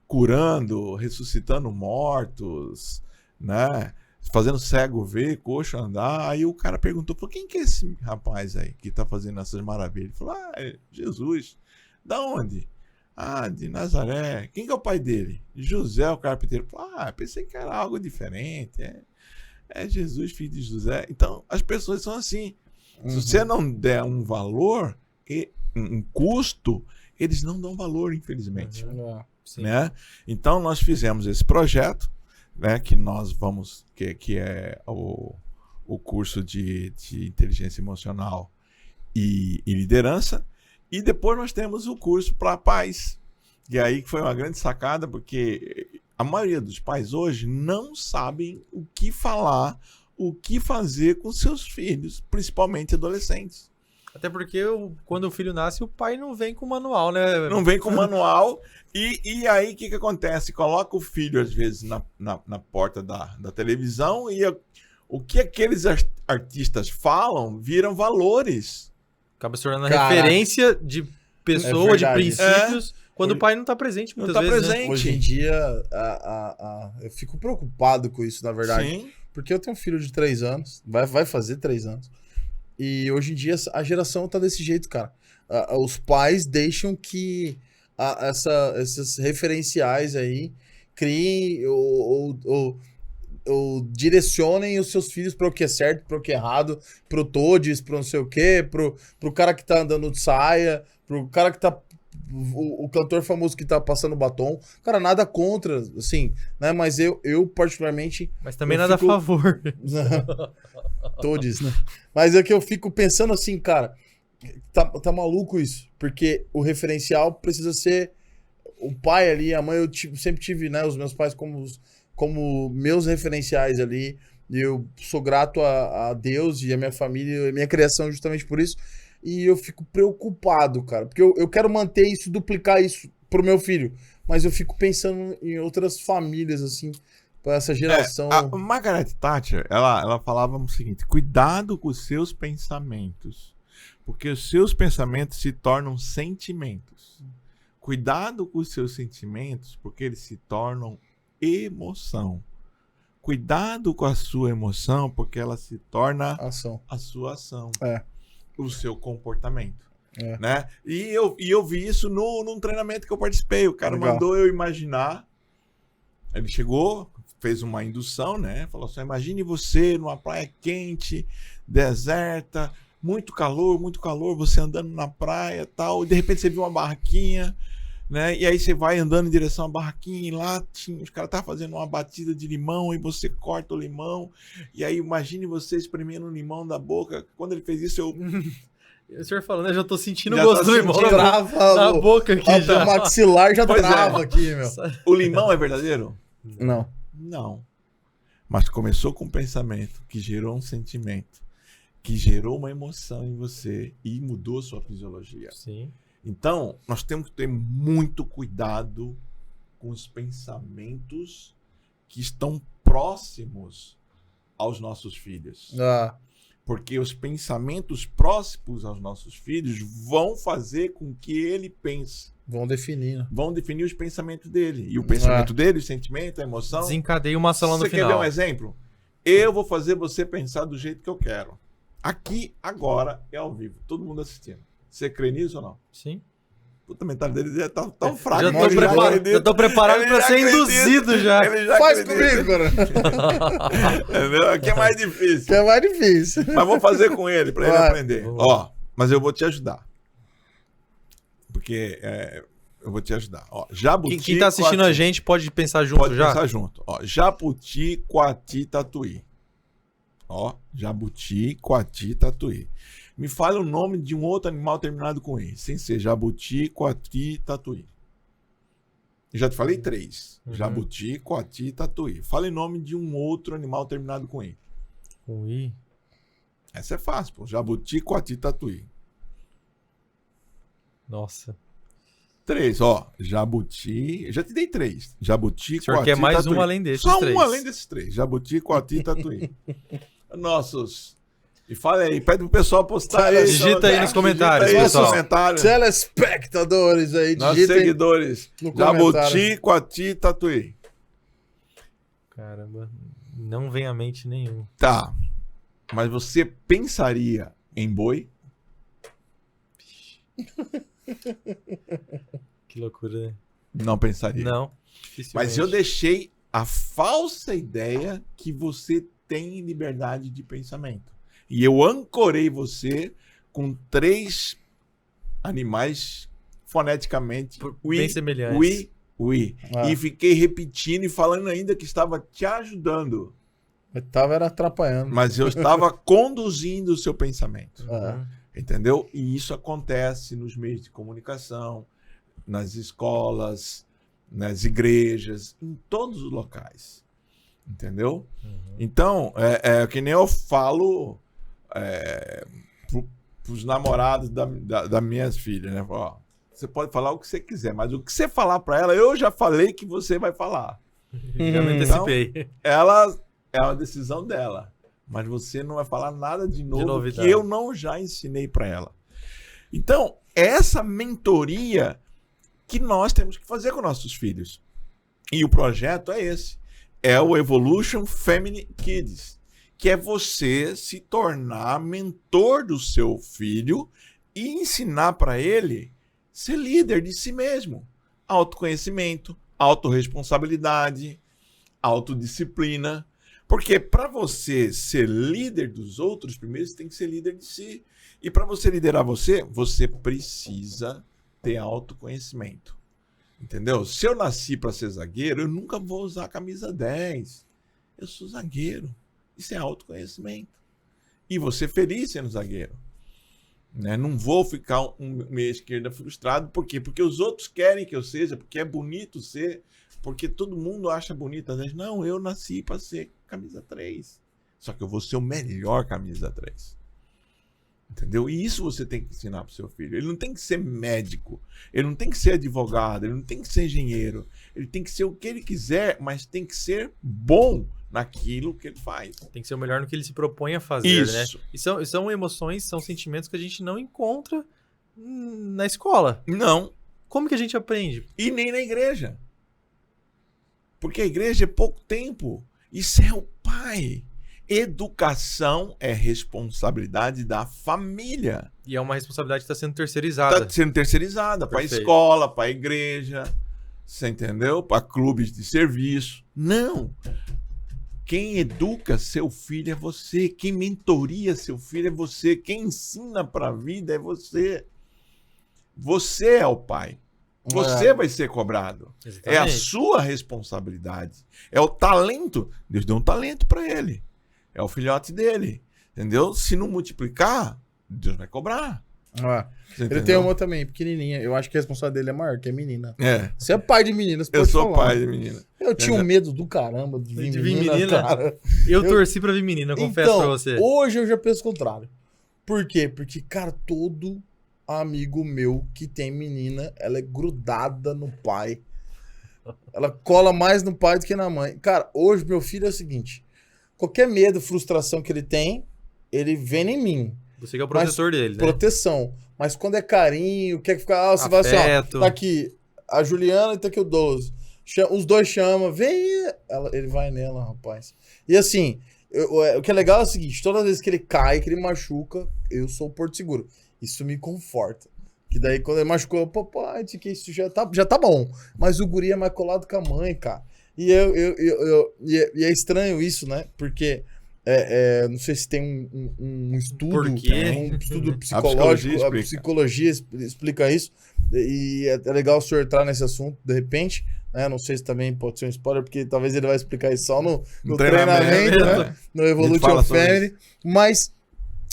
curando, ressuscitando mortos, né? Fazendo cego ver, coxo andar. Aí o cara perguntou, quem que é esse rapaz aí que está fazendo essas maravilhas? Ele falou, é Jesus. Da onde? De Nazaré. Quem que é o pai dele? José, o carpinteiro. Pensei que era algo diferente. É Jesus, filho de José. Então, as pessoas são assim. Se você não der um valor, um custo, eles não dão valor, infelizmente. Sim. Né? Então, nós fizemos esse projeto, né, que nós vamos, que é o curso de inteligência emocional e liderança, e depois nós temos o curso para pais, e aí foi uma grande sacada, porque a maioria dos pais hoje não sabem o que falar, o que fazer com seus filhos, principalmente adolescentes. Até porque quando o filho nasce, o pai não vem com manual, né? Não vem com manual. E aí, o que acontece? Coloca o filho, às vezes, na porta da televisão e o que aqueles artistas falam viram valores. Acaba se tornando Caraca. referência de pessoa, de verdade. princípios, quando o pai não tá presente Não muitas tá vezes, né? presente. Hoje em dia, eu fico preocupado com isso, na verdade. Sim. Porque eu tenho um filho de 3 anos, vai fazer 3 anos. E hoje em dia a geração tá desse jeito, cara. Os pais deixam que esses referenciais aí criem ou direcionem os seus filhos para o que é certo, para o que é errado, pro todes, pro não sei o quê, pro cara que tá andando de saia, pro cara que tá... O cantor famoso que tá passando batom. Cara, nada contra, assim, né? Mas eu particularmente... Mas também Eu nada fico- a favor. Todes, né? Mas é que eu fico pensando assim, cara, tá maluco isso, porque o referencial precisa ser o pai ali, a mãe, sempre tive, né, os meus pais como meus referenciais ali, E eu sou grato a Deus e a minha família, a minha criação justamente por isso. E eu fico preocupado, cara. Porque eu quero manter isso, duplicar isso pro meu filho. Mas eu fico pensando em outras famílias, assim, para essa geração. A Margaret Thatcher, ela falava o seguinte: cuidado com os seus pensamentos, porque os seus pensamentos se tornam sentimentos. Cuidado com os seus sentimentos, porque eles se tornam emoção. Cuidado com a sua emoção, porque ela se torna Ação. a sua ação, É. o seu comportamento. É. Né? E eu vi isso num treinamento que eu participei. O cara Legal. mandou eu imaginar. Ele chegou, fez uma indução, né? Falou assim: imagine você numa praia quente, deserta, muito calor, você andando na praia e tal, e de repente você viu uma barraquinha, né? E aí você vai andando em direção à barraquinha e lá os caras estavam fazendo uma batida de limão e você corta o limão, e aí imagine você espremendo o limão da boca. Quando ele fez isso, O senhor falando, eu já tô sentindo Já o gosto tá do limão sentindo, na boca aqui O já. maxilar já Pois é. trava aqui, meu. o limão é verdadeiro? Não. Não. Mas começou com um pensamento que gerou um sentimento, que gerou uma emoção em você e mudou sua fisiologia. Sim. Então, nós temos que ter muito cuidado com os pensamentos que estão próximos aos nossos filhos. Ah, Porque os pensamentos próximos aos nossos filhos vão fazer com que ele pense. vão definindo. Vão definir os pensamentos dele. E o pensamento dele, o sentimento, a emoção. Desencadeia uma ação lá no Você quer ver final. um exemplo? Eu vou fazer você pensar do jeito que eu quero. Aqui, agora, é ao vivo. Todo mundo assistindo. Você crê nisso ou não? Sim. Puta, a mentalidade dele tá tão fraca. Já mas tô, ele preparado, já tô preparado Ele pra já ser acredita. induzido já. Ele já Faz acredita. comigo, cara. Entendeu? Aqui é mais difícil. Que é mais difícil. Mas vou fazer com ele, pra ele Vai. aprender. Vamos Ó, mas eu vou te ajudar. Porque eu vou te ajudar. Ó, jabuti, Quem tá assistindo a coati. gente pode pensar junto Pode já? pensar junto. Ó, jabuti, coati, tatuí. Ó, jabuti, coati, tatuí. Me fala o nome de um outro animal terminado com I, sem ser jabuti, coati, tatuí. Eu já te falei 3. Uhum. Jabuti, coati, tatuí. Fala o nome de um outro animal terminado com I. Ui. Essa é fácil, pô. Jabuti, coati, tatuí. Nossa. 3, ó. Jabuti. Eu já te dei 3. Jabuti, O senhor coati, quer mais tatuí. um além desses Só 3. um além desses 3. Jabuti, coati, tatuí. Nossos. E fala aí, pede pro pessoal postar aí. Digita aí nos comentários, Digita aí nos pessoal. comentários. Telespectadores aí, Nossos digitem seguidores. no Jabuti, comentário. coati, tatuí. Caramba. Não vem à mente nenhum. Tá. Mas você pensaria em boi? Que loucura, né? Não pensaria. Não. Dificilmente. Mas eu deixei a falsa ideia que você tem liberdade de pensamento. E eu ancorei você com 3 animais foneticamente. Bem semelhantes. Ui. Ah. E fiquei repetindo e falando ainda que estava te ajudando. Eu tava era atrapalhando. Mas eu estava conduzindo o seu pensamento. Ah. Entendeu? E isso acontece nos meios de comunicação, nas escolas, nas igrejas, em todos os locais. Entendeu? Então, é que nem eu falo pros namorados das minhas filhas, né? Ó, você pode falar o que você quiser, mas o que você falar para ela, eu já falei que você vai falar. Já me antecipei. Ela é uma decisão dela, mas você não vai falar nada de novo que novidade. eu não já ensinei para ela. Então, essa mentoria que nós temos que fazer com nossos filhos. E o projeto é esse. É o Evolution Family Kids, que é você se tornar mentor do seu filho e ensinar para ele ser líder de si mesmo. Autoconhecimento, autorresponsabilidade, autodisciplina. Porque para você ser líder dos outros, primeiro você tem que ser líder de si. E para você liderar você precisa ter autoconhecimento. Entendeu? Se eu nasci para ser zagueiro, eu nunca vou usar a camisa 10. Eu sou zagueiro. Isso é autoconhecimento. E vou ser feliz sendo zagueiro. Né? Não vou ficar um meia esquerda frustrado. Por quê? Porque os outros querem que eu seja, porque é bonito ser, porque todo mundo acha bonito. Às vezes, não, eu nasci para ser camisa 3. Só que eu vou ser o melhor camisa 3. Entendeu? E isso você tem que ensinar pro seu filho. Ele não tem que ser médico, ele não tem que ser advogado, ele não tem que ser engenheiro. Ele tem que ser o que ele quiser, mas tem que ser bom naquilo que ele faz. Tem que ser o melhor no que ele se propõe a fazer, Isso. né? E são emoções, são sentimentos que a gente não encontra na escola. Não. Como que a gente aprende? E nem na igreja. Porque a igreja é pouco tempo. Isso é o pai. Educação é responsabilidade da família. E é uma responsabilidade que está sendo terceirizada. Está sendo terceirizada para a Perfeito. escola, para a igreja, você entendeu? Para clubes de serviço. Não. Quem educa seu filho é você. Quem mentoria seu filho é você. Quem ensina para a vida é você. Você é o pai. Você vai ser cobrado. Exatamente. É a sua responsabilidade. É o talento. Deus deu um talento para ele. É o filhote dele. Entendeu? Se não multiplicar, Deus vai cobrar. Você Ele entendeu? tem uma também, pequenininha. Eu acho que a responsabilidade dele é maior, que é menina. É. Você é pai de menina, você Eu pode sou falar. pai de menina. Eu tinha um medo do caramba de vir De vir menina, menina? cara. Eu torci pra vir menina, eu confesso Então, pra você. hoje eu já penso o contrário. Por quê? Porque, cara, todo amigo meu que tem menina, ela é grudada no pai. Ela cola mais no pai do que na mãe. Cara, hoje meu filho é o seguinte: qualquer medo, frustração que ele tem, ele vem em mim. Você que é o professor dele, né? Proteção. Mas quando é carinho, quer ficar. Você vai assim, ó. Afeto. Tá aqui a Juliana e tá aqui o 12. Os dois chamam, vem. Ele vai nela, rapaz. E assim, o que é legal é o seguinte: todas as vezes que ele cai, que ele machuca, eu sou o Porto Seguro. Isso me conforta. Que daí quando ele machucou, papai, que isso já tá bom. Mas o guri é mais colado com a mãe, cara. E é estranho isso, né? Porque não sei se tem um estudo, Por quê? um estudo psicologia psicológico, a explica. psicologia explica isso. E é legal o senhor entrar nesse assunto, de repente, né? Não sei se também pode ser um spoiler, porque talvez ele vai explicar isso só no treinamento, né? No Evolution fala sobre Family. Mas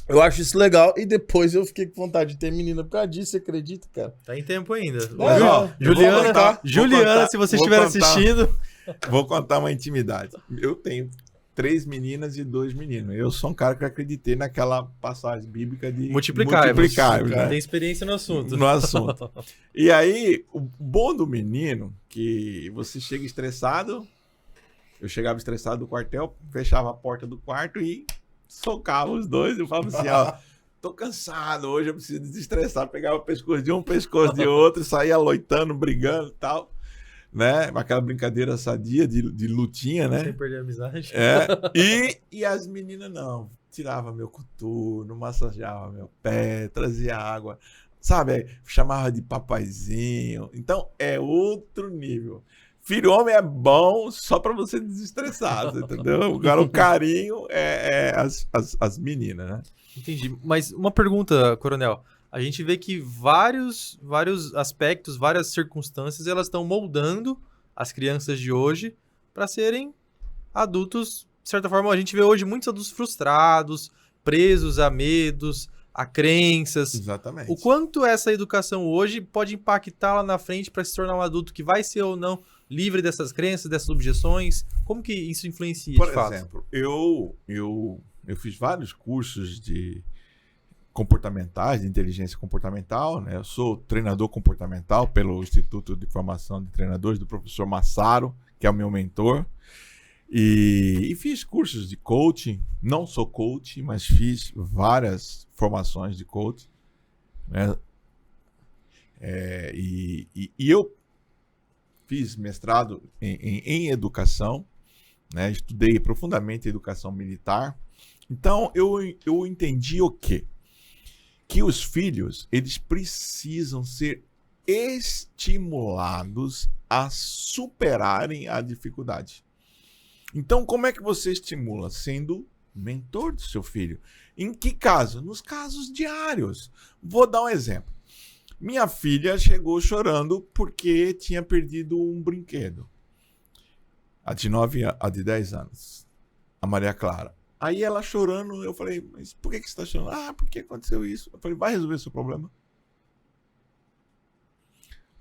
eu acho isso legal. E depois eu fiquei com vontade de ter menina por causa disso, você acredita, cara? Tá em tempo ainda. Mas, ó, Juliana, vou se você estiver assistindo. Vou contar uma intimidade. Eu tenho 3 meninas e 2 meninos. Eu sou um cara que acreditei naquela passagem bíblica de Multiplicar. né? Tem experiência no assunto. No assunto. E aí, o bom do menino, que você chega estressado, eu chegava estressado do quartel, fechava a porta do quarto e socava os dois. Eu falava assim, ó, tô cansado, hoje eu preciso desestressar. Pegava o pescoço de um, o pescoço de outro, saía loitando, brigando e tal. Né? Aquela brincadeira sadia de lutinha, né? Sem perder a amizade. E as meninas não. Tirava meu coturno, massageava meu pé, trazia água, sabe? Chamava de papaizinho. Então é outro nível. Filho homem é bom só pra você desestressar, você entendeu? Agora o carinho é as meninas, né? Entendi. Mas uma pergunta, Coronel. A gente vê que vários aspectos, várias circunstâncias, elas estão moldando as crianças de hoje para serem adultos. De certa forma, a gente vê hoje muitos adultos frustrados, presos a medos, a crenças. Exatamente. O quanto essa educação hoje pode impactar lá na frente para se tornar um adulto que vai ser ou não livre dessas crenças, dessas objeções? Como que isso influencia, Por de fato? exemplo, eu fiz vários cursos de comportamentais, de inteligência comportamental, né? Eu sou treinador comportamental pelo Instituto de Formação de Treinadores do professor Massaro, que é o meu mentor, e fiz cursos de coaching. Não sou coach, mas fiz várias formações de coaching, né? E eu fiz mestrado em educação, né? Estudei profundamente educação militar. Então eu entendi o quê? Que os filhos, eles precisam ser estimulados a superarem a dificuldade. Então, como é que você estimula? Sendo mentor do seu filho. Em que caso? Nos casos diários. Vou dar um exemplo. Minha filha chegou chorando porque tinha perdido um brinquedo. A de 10 anos. A Maria Clara. Aí ela chorando, eu falei, mas por que você está chorando? Ah, porque aconteceu isso. Eu falei, vai resolver seu problema.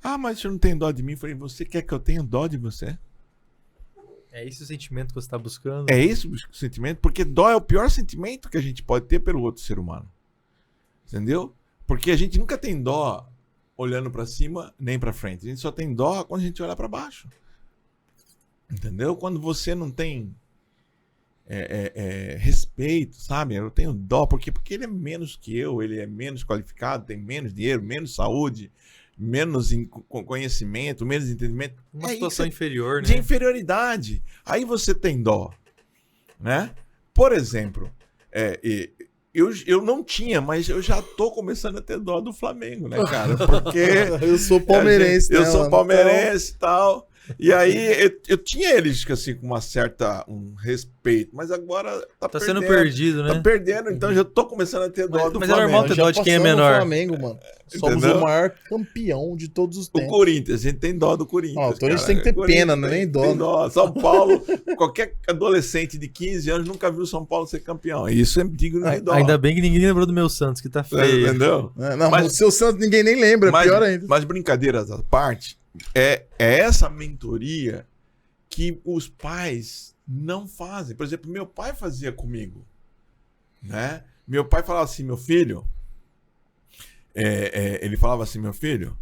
Ah, mas você não tem dó de mim? Eu falei, você quer que eu tenha dó de você? É esse o sentimento que você tá buscando? É esse o sentimento, porque dó é o pior sentimento que a gente pode ter pelo outro ser humano. Entendeu? Porque a gente nunca tem dó olhando pra cima nem pra frente. A gente só tem dó quando a gente olha pra baixo. Entendeu? Quando você não tem respeito, sabe? Eu tenho dó porque ele é menos que eu, ele é menos qualificado, tem menos dinheiro, menos saúde, menos conhecimento, menos entendimento. Uma situação inferior, né? De inferioridade. Aí você tem dó, né? Por exemplo, eu não tinha, mas eu já tô começando a ter dó do Flamengo, né, cara? Porque eu sou palmeirense, eu sou palmeirense e tal. E aí eu tinha eles assim com um respeito, mas agora tá sendo perdido, né? Tá perdendo, então já tô começando a ter dó do mas Flamengo. é normal ter dó de quem é menor. Flamengo, mano. Somos o maior campeão de todos os tempos. O Corinthians, a gente tem dó do Corinthians. Então a gente tem que ter pena, não é nem dó. Tem dó. São Paulo, qualquer adolescente de 15 anos nunca viu São Paulo ser campeão. Isso é digno de dó. Ainda bem que ninguém lembrou do meu Santos, que tá feio. Entendeu? Não, mas o seu Santos ninguém nem lembra, pior ainda. Mas brincadeiras à parte, é essa mentoria que os pais não fazem. Por exemplo, meu pai fazia comigo, né? Meu pai falava assim, meu filho, ele falava assim, meu filho,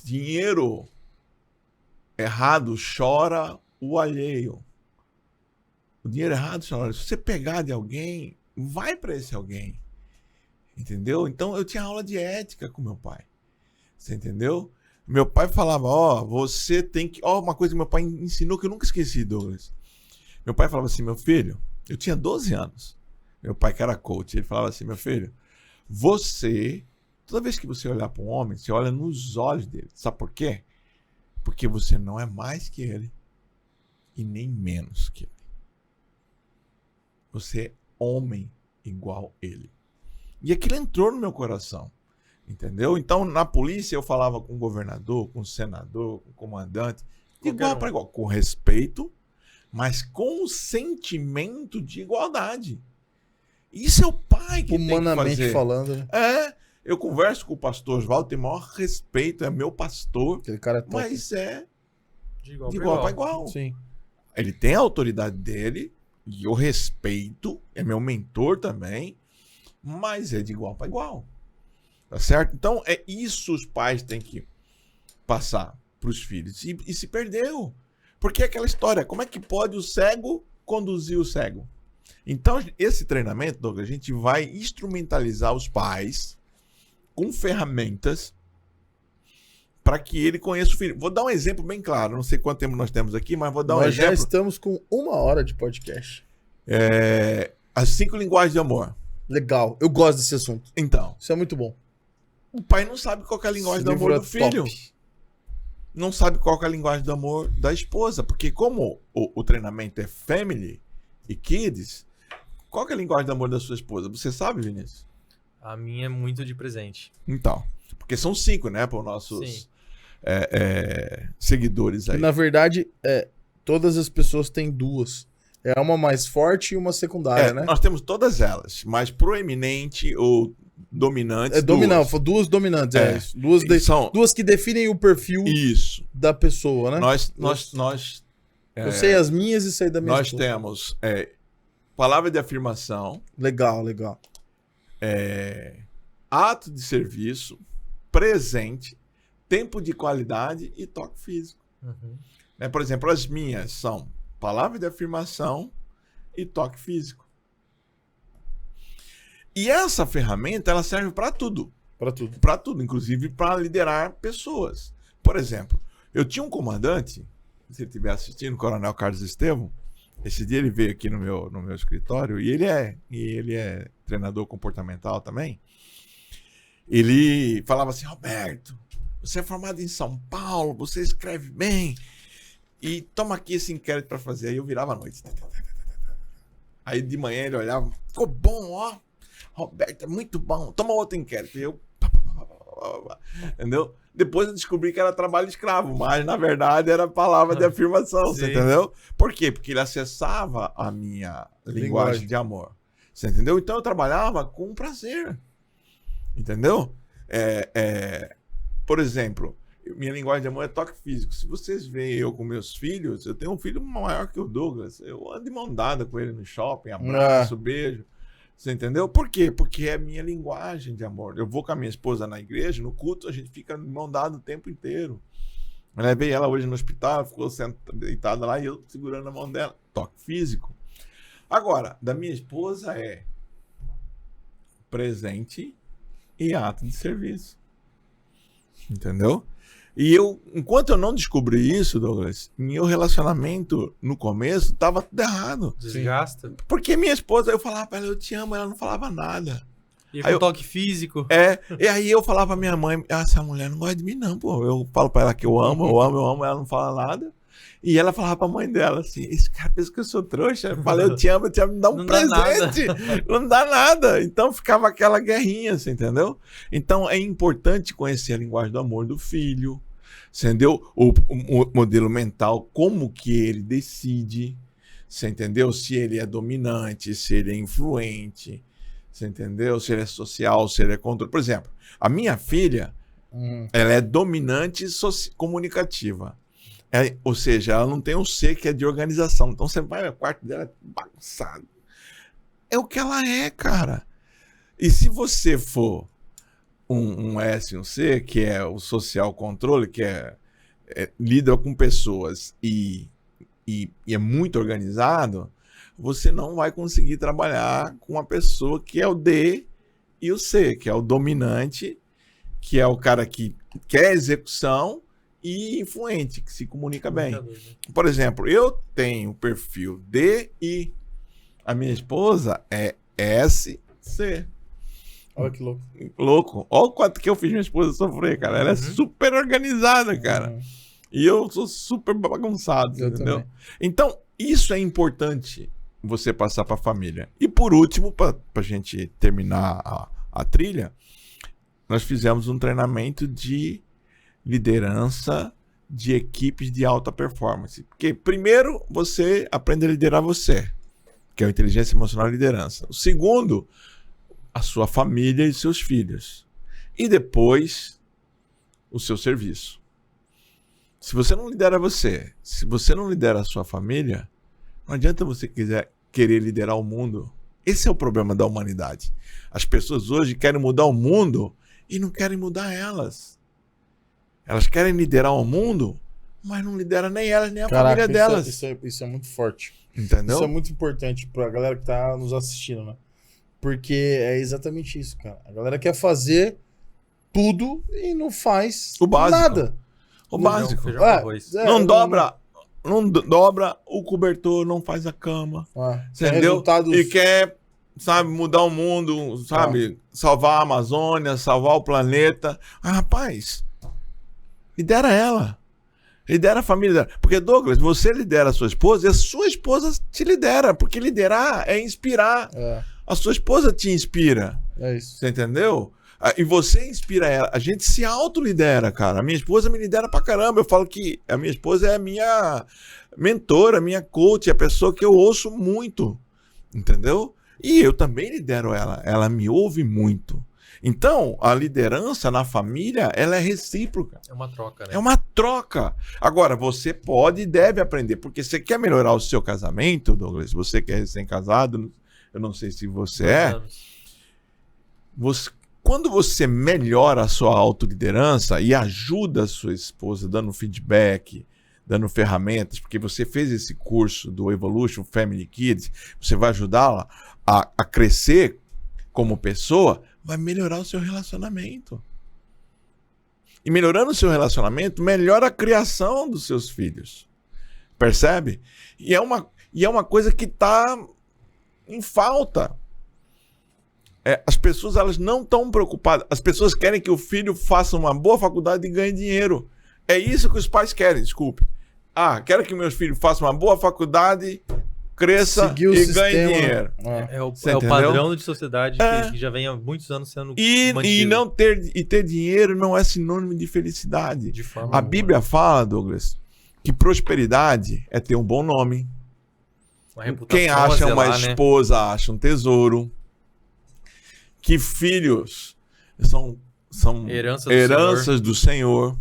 dinheiro errado chora o alheio. O dinheiro errado chora. Se você pegar de alguém, vai para esse alguém. Entendeu? Então eu tinha aula de ética com meu pai. Você entendeu? Meu pai falava, você tem que... uma coisa que meu pai ensinou que eu nunca esqueci, Douglas. Meu pai falava assim, meu filho, eu tinha 12 anos. Meu pai que era coach, ele falava assim, meu filho, toda vez que você olhar para um homem, você olha nos olhos dele. Sabe por quê? Porque você não é mais que ele e nem menos que ele. Você é homem igual ele. E aquilo entrou no meu coração. Entendeu? Então, na polícia, eu falava com o governador, com o senador, com o comandante, de igual para igual, com respeito, mas com o sentimento de igualdade. Isso é o pai que tem que fazer. Humanamente falando, né? Eu converso com o pastor Oswaldo, tenho o maior respeito, é meu pastor, aquele cara top. Mas é de igual para igual. Sim. Ele tem a autoridade dele, e eu respeito, é meu mentor também, mas é de igual para igual. Tá certo? Então, é isso os pais têm que passar para os filhos. E se perdeu. Porque é aquela história, como é que pode o cego conduzir o cego? Então, esse treinamento, Douglas, a gente vai instrumentalizar os pais com ferramentas para que ele conheça o filho. Vou dar um exemplo bem claro. Não sei quanto tempo nós temos aqui, mas vou dar um exemplo. Nós já estamos com 1 hora de podcast. As 5 linguagens de amor. Legal. Eu gosto desse assunto. Então. Isso é muito bom. O pai não sabe qual é a linguagem do amor do filho. Não sabe qual é a linguagem do amor da esposa. Porque como o treinamento é family e kids, qual é a linguagem do amor da sua esposa? Você sabe, Vinícius? A minha é muito de presente. Então. Porque são 5, né? Para os nossos seguidores aí. E, na verdade, todas as pessoas têm 2. É uma mais forte e uma secundária, né? Nós temos todas elas. Mas proeminente ou dominantes. Dominante, 2 dominantes. Duas que definem o perfil da pessoa, né? Eu sei as minhas e sei da minha esposa. Nós temos palavra de afirmação. Legal. Ato de serviço, presente, tempo de qualidade e toque físico. Uhum. Por exemplo, as minhas são palavra de afirmação e toque físico. E essa ferramenta, ela serve para tudo. Para tudo, inclusive para liderar pessoas. Por exemplo, eu tinha um comandante, se ele estiver assistindo, o Coronel Carlos Estevão, esse dia ele veio aqui no meu escritório, e ele é treinador comportamental também. Ele falava assim, Roberto, você é formado em São Paulo, você escreve bem, e toma aqui esse inquérito para fazer. Aí eu virava à noite. Aí de manhã ele olhava, ficou bom, ó. Roberto, é muito bom. Toma outro inquérito. E eu... Entendeu? Depois eu descobri que era trabalho escravo, mas na verdade era palavra de afirmação, você entendeu? Por quê? Porque ele acessava a minha linguagem de amor. Você entendeu? Então eu trabalhava com prazer. Entendeu? Por exemplo, minha linguagem de amor é toque físico. Se vocês veem eu com meus filhos, eu tenho um filho maior que o Douglas. Eu ando de mão dada com ele no shopping, abraço, beijo. Você entendeu? Por quê? Porque é minha linguagem de amor. Eu vou com a minha esposa na igreja, no culto, a gente fica de mão dada o tempo inteiro. Eu levei ela hoje no hospital, ficou deitada lá e eu segurando a mão dela. Toque físico. Agora, da minha esposa é presente e ato de serviço. Entendeu? E eu, enquanto eu não descobri isso, Douglas, meu relacionamento no começo estava tudo errado. Desgasta. Porque minha esposa, eu falava pra ela, eu te amo, ela não falava nada. E com toque físico. E aí eu falava pra minha mãe, essa mulher não gosta de mim não, pô. Eu falo pra ela que eu amo, ela não fala nada. E ela falava pra mãe dela assim, esse cara pensa que eu sou trouxa. Eu falei, eu te amo, me dá um Não dá presente. Não dá nada. Então ficava aquela guerrinha, você entendeu? Então é importante conhecer a linguagem do amor do filho, entendeu? O modelo mental, como que ele decide, você entendeu? Se ele é dominante, se ele é influente, você entendeu? Se ele é social, se ele é controle. Por exemplo, a minha filha, ela é dominante comunicativa. Ou seja, ela não tem um C que é de organização. Então você vai no quarto dela, é bagunçado. É o que ela é, cara. E se você for um S e um C, que é o social controle, que lida com pessoas e é muito organizado, você não vai conseguir trabalhar com uma pessoa que é o D e o C, que é o dominante, que é o cara que quer execução, e influente, que se comunica bem. Por exemplo, eu tenho o perfil D e a minha esposa é SC. Olha que louco. Louco. Olha o quanto que eu fiz minha esposa sofrer, cara. Ela é super organizada, cara. E eu sou super bagunçado, entendeu? Também. Então, isso é importante você passar para a família. E por último, para a gente terminar a trilha, nós fizemos um treinamento de liderança de equipes de alta performance. Porque primeiro você aprende a liderar você, que é a inteligência emocional e liderança. O segundo, a sua família e seus filhos. E depois, o seu serviço. Se você não lidera você, se você não lidera a sua família, não adianta você querer liderar o mundo. Esse é o problema da humanidade. As pessoas hoje querem mudar o mundo e não querem mudar elas. Elas querem liderar o mundo, mas não lideram nem elas, nem a família delas. Isso é muito forte. Entendeu? Isso é muito importante pra galera que tá nos assistindo, né? Porque é exatamente isso, cara. A galera quer fazer tudo e não faz o básico. Nada. O básico. Não dobra o cobertor, não faz a cama. Entendeu? E quer, sabe, mudar o mundo, sabe? Salvar a Amazônia, salvar o planeta. Rapaz, lidera ela. Lidera a família dela. Porque, Douglas, você lidera a sua esposa e a sua esposa te lidera. Porque liderar é inspirar. A sua esposa te inspira. É isso. Você entendeu? E você inspira ela. A gente se autolidera, cara. A minha esposa me lidera pra caramba. Eu falo que a minha esposa é a minha mentora, minha coach, a pessoa que eu ouço muito. Entendeu? E eu também lidero ela. Ela me ouve muito. Então, a liderança na família, ela é recíproca. É uma troca, né? É uma troca. Agora, você pode e deve aprender, porque você quer melhorar o seu casamento, Douglas, você que é recém-casado, eu não sei se você é. Quando você melhora a sua autoliderança e ajuda a sua esposa dando feedback, dando ferramentas, porque você fez esse curso do Evolution Family Kids, você vai ajudá-la a crescer como pessoa, vai melhorar o seu relacionamento. E melhorando o seu relacionamento, melhora a criação dos seus filhos. Percebe? E é uma coisa que está em falta. As pessoas, elas não estão preocupadas. As pessoas querem que o filho faça uma boa faculdade e ganhe dinheiro. É isso que os pais querem, desculpe. Quero que meus filhos façam uma boa faculdade, cresça e ganhe dinheiro. É o padrão de sociedade que já vem há muitos anos sendo mantido. E ter dinheiro não é sinônimo de felicidade. De forma a Bíblia fala, Douglas, que prosperidade é ter um bom nome. Quem acha uma esposa acha um tesouro. Que filhos são heranças do Senhor.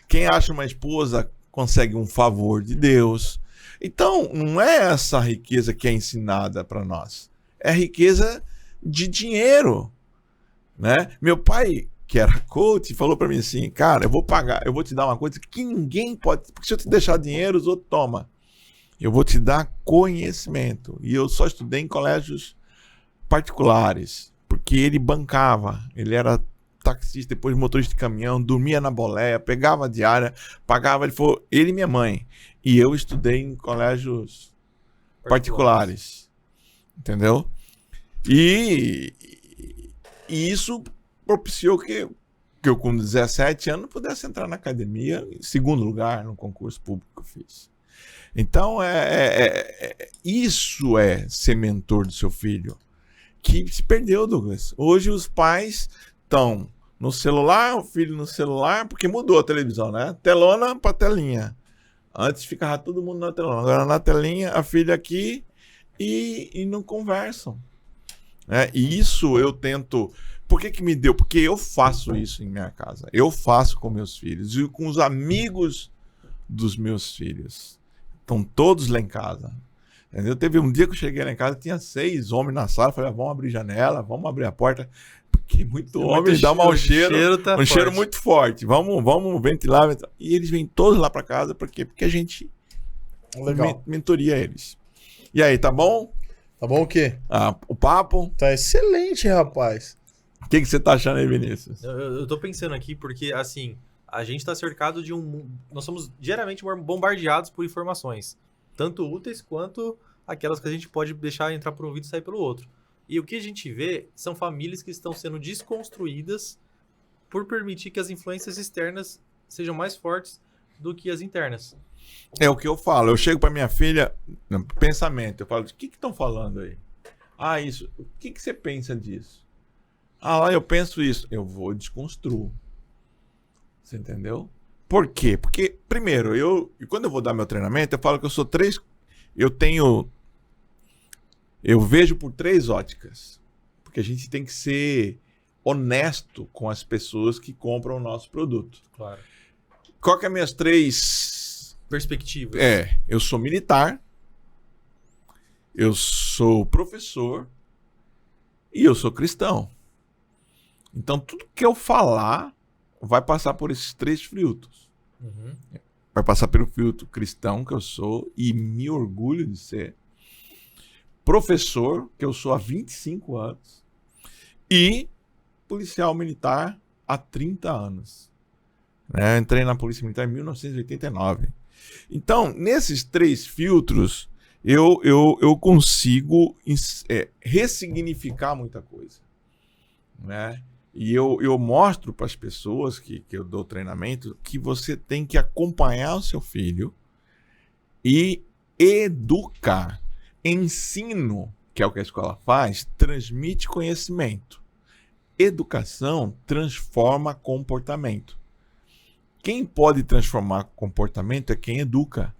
Quem acha uma esposa consegue um favor de Deus. Então, não é essa riqueza que é ensinada para nós. É riqueza de dinheiro, né? Meu pai, que era coach, falou para mim assim, cara, eu vou te dar uma coisa que ninguém pode, porque se eu te deixar dinheiro, os outros tomam. Eu vou te dar conhecimento. E eu só estudei em colégios particulares, porque ele bancava, ele era taxista, depois motorista de caminhão, dormia na boleia, pegava a diária, pagava, ele e minha mãe. E eu estudei em colégios particulares. Entendeu? E isso propiciou que eu com 17 anos pudesse entrar na academia em segundo lugar no concurso público que eu fiz. Então, isso é ser mentor do seu filho, que se perdeu, Douglas. Hoje os pais estão no celular, o filho no celular, porque mudou a televisão, né? Telona para telinha. Antes ficava todo mundo na telona, agora na telinha, a filha aqui e não conversam. E isso eu tento... Por que me deu? Porque eu faço isso em minha casa. Eu faço com meus filhos e com os amigos dos meus filhos. Estão todos lá em casa. Entendeu? Teve um dia que eu cheguei lá em casa, tinha 6 homens na sala. Falei, vamos abrir janela, vamos abrir a porta. Porque muito homem dá mau cheiro. Um cheiro muito forte. Vamos ventilar. E eles vêm todos lá para casa. Por quê? Porque a gente mentoria eles. E aí, tá bom? Tá bom o quê? O papo? Tá excelente, rapaz. O que você tá achando aí, Vinícius? Eu tô pensando aqui porque, assim, a gente tá cercado de nós somos diariamente bombardeados por informações, tanto úteis quanto aquelas que a gente pode deixar entrar por um ouvido e sair pelo outro. E o que a gente vê são famílias que estão sendo desconstruídas por permitir que as influências externas sejam mais fortes do que as internas. É o que eu falo. Eu chego pra minha filha, pensamento, eu falo, o que estão falando aí? Isso. O que você pensa disso? Eu penso isso. Eu vou desconstruir. Você entendeu? Por quê? Porque, primeiro, quando eu vou dar meu treinamento, eu falo que eu sou 3... Eu vejo por 3 óticas. Porque a gente tem que ser honesto com as pessoas que compram o nosso produto. Claro. Qual que é as minhas 3 perspectivas? Eu sou militar, eu sou professor e eu sou cristão. Então, tudo que eu falar vai passar por esses 3 filtros. Uhum. Vai passar pelo filtro cristão, que eu sou, e me orgulho de ser. Professor, que eu sou há 25 anos. E policial militar há 30 anos. Eu entrei na Polícia Militar em 1989. Então, nesses 3 filtros, eu consigo ressignificar muita coisa. E eu mostro para as pessoas que eu dou treinamento que você tem que acompanhar o seu filho e educar. Ensino, que é o que a escola faz, transmite conhecimento. Educação transforma comportamento. Quem pode transformar comportamento é quem educa.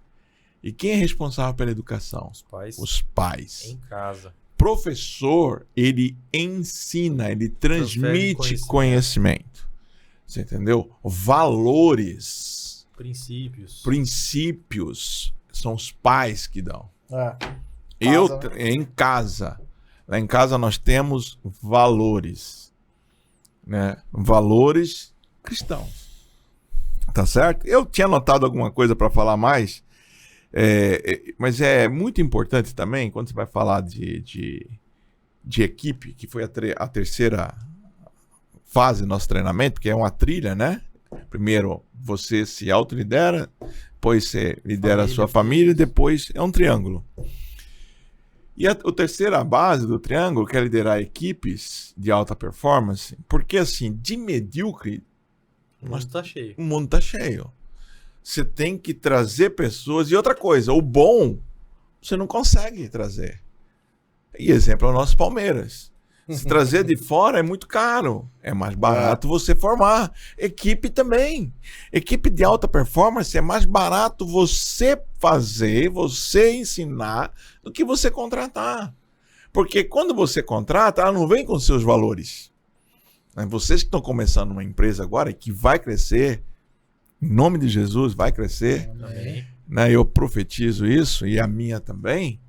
E quem é responsável pela educação? Os pais. Os pais. Em casa. Professor, ele ensina, ele transmite conhecimento. Você entendeu? Valores. Princípios são os pais que dão. Em casa. Lá em casa nós temos valores. Valores cristãos. Tá certo? Eu tinha anotado alguma coisa para falar mais. Mas é muito importante também, quando você vai falar de equipe, que foi a terceira fase do nosso treinamento, que é uma trilha, né? Primeiro, você se autolidera, depois você lidera a sua família, depois é um triângulo. E a terceira base do triângulo, que é liderar equipes de alta performance, porque assim, de medíocre, o mundo tá cheio. O mundo tá cheio. Você tem que trazer pessoas. E outra coisa, o bom, você não consegue trazer. E exemplo é o nosso Palmeiras. Se trazer de fora é muito caro. É mais barato você formar. Equipe também. Equipe de alta performance é mais barato você fazer, você ensinar, do que você contratar. Porque quando você contrata, ela não vem com seus valores. Vocês que estão começando uma empresa agora e que vai crescer, Em nome de Jesus, vai crescer. Amém. Né? Eu profetizo isso, e a minha também.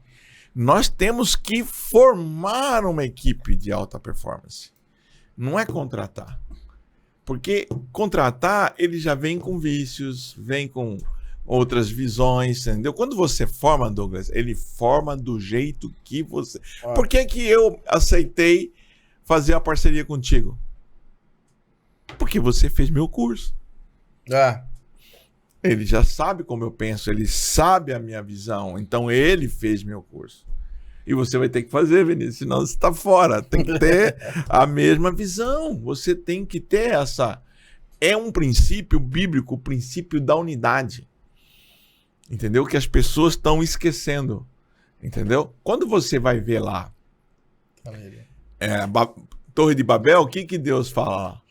Nós temos que formar uma equipe de alta performance. Não é contratar. Porque contratar, ele já vem com vícios, vem com outras visões, entendeu? Quando você forma, Douglas, ele forma do jeito que você... Por que que eu aceitei fazer a parceria contigo? Porque você fez meu curso. Ele já sabe como eu penso, ele sabe a minha visão, então ele fez meu curso. E você vai ter que fazer, Vinícius, senão você está fora. Tem que ter a mesma visão. Você tem que ter essa... É um princípio bíblico, o princípio da unidade. Entendeu? Que as pessoas estão esquecendo. Entendeu? Quando você vai ver lá Torre de Babel, o que Deus fala lá?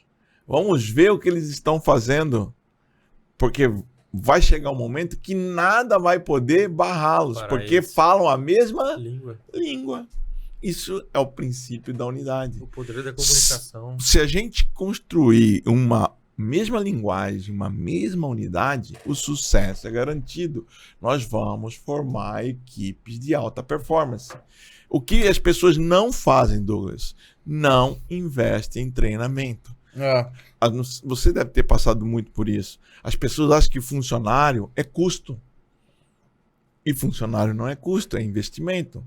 Vamos ver o que eles estão fazendo, porque vai chegar um momento que nada vai poder barrá-los, porque falam a mesma língua. Isso é o princípio da unidade. O poder da comunicação. Se a gente construir uma mesma linguagem, uma mesma unidade, o sucesso é garantido. Nós vamos formar equipes de alta performance. O que as pessoas não fazem, Douglas? Não investem em treinamento. Você deve ter passado muito por isso. As pessoas acham que funcionário é custo. E funcionário não é custo, é investimento.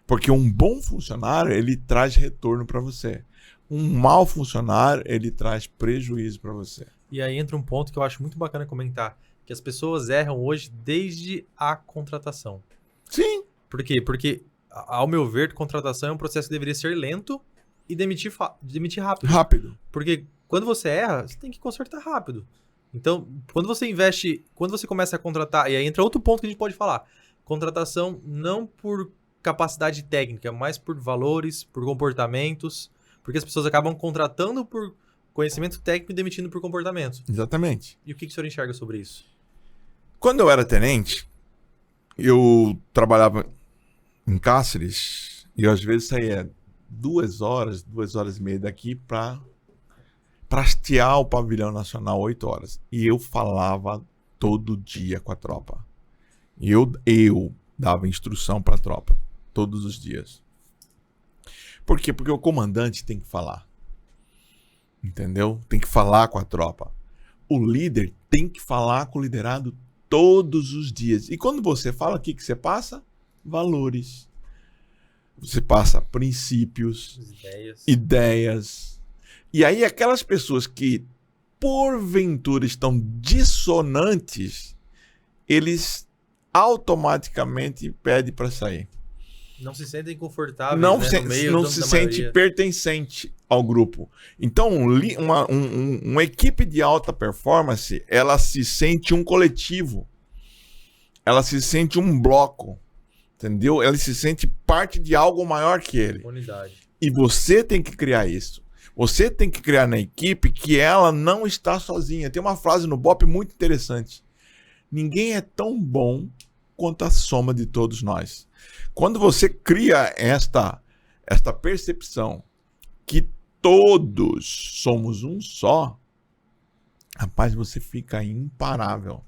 Porque um bom funcionário, ele traz retorno para você. Um mau funcionário, ele traz prejuízo para você. E aí entra um ponto que eu acho muito bacana comentar, que as pessoas erram hoje desde a contratação. Sim. Por quê? Porque, ao meu ver, contratação é um processo que deveria ser lento e demitir rápido. Rápido. Porque quando você erra, você tem que consertar rápido. Então, quando você investe, quando você começa a contratar, e aí entra outro ponto que a gente pode falar, contratação não por capacidade técnica, mas por valores, por comportamentos, porque as pessoas acabam contratando por conhecimento técnico e demitindo por comportamento. Exatamente. E o que o senhor enxerga sobre isso? Quando eu era tenente, eu trabalhava em Cáceres e às vezes saía 2 horas e meia daqui para hastear o pavilhão nacional 8 horas. E eu falava todo dia com a tropa. Eu dava instrução para a tropa todos os dias. Por quê? Porque o comandante tem que falar. Entendeu? Tem que falar com a tropa. O líder tem que falar com o liderado todos os dias. E quando você fala, o que você passa? Valores. Você passa princípios, ideias. E aí aquelas pessoas que porventura estão dissonantes, eles automaticamente pedem para sair. Não se sentem confortáveis, não né, não se sente pertencente ao grupo. Então, uma equipe de alta performance, ela se sente um coletivo. Ela se sente um bloco. Entendeu? Ela se sente parte de algo maior que ele. Unidade. E você tem que criar isso. Você tem que criar na equipe que ela não está sozinha. Tem uma frase no BOP muito interessante. Ninguém é tão bom quanto a soma de todos nós. Quando você cria esta percepção que todos somos um só, rapaz, você fica imparável.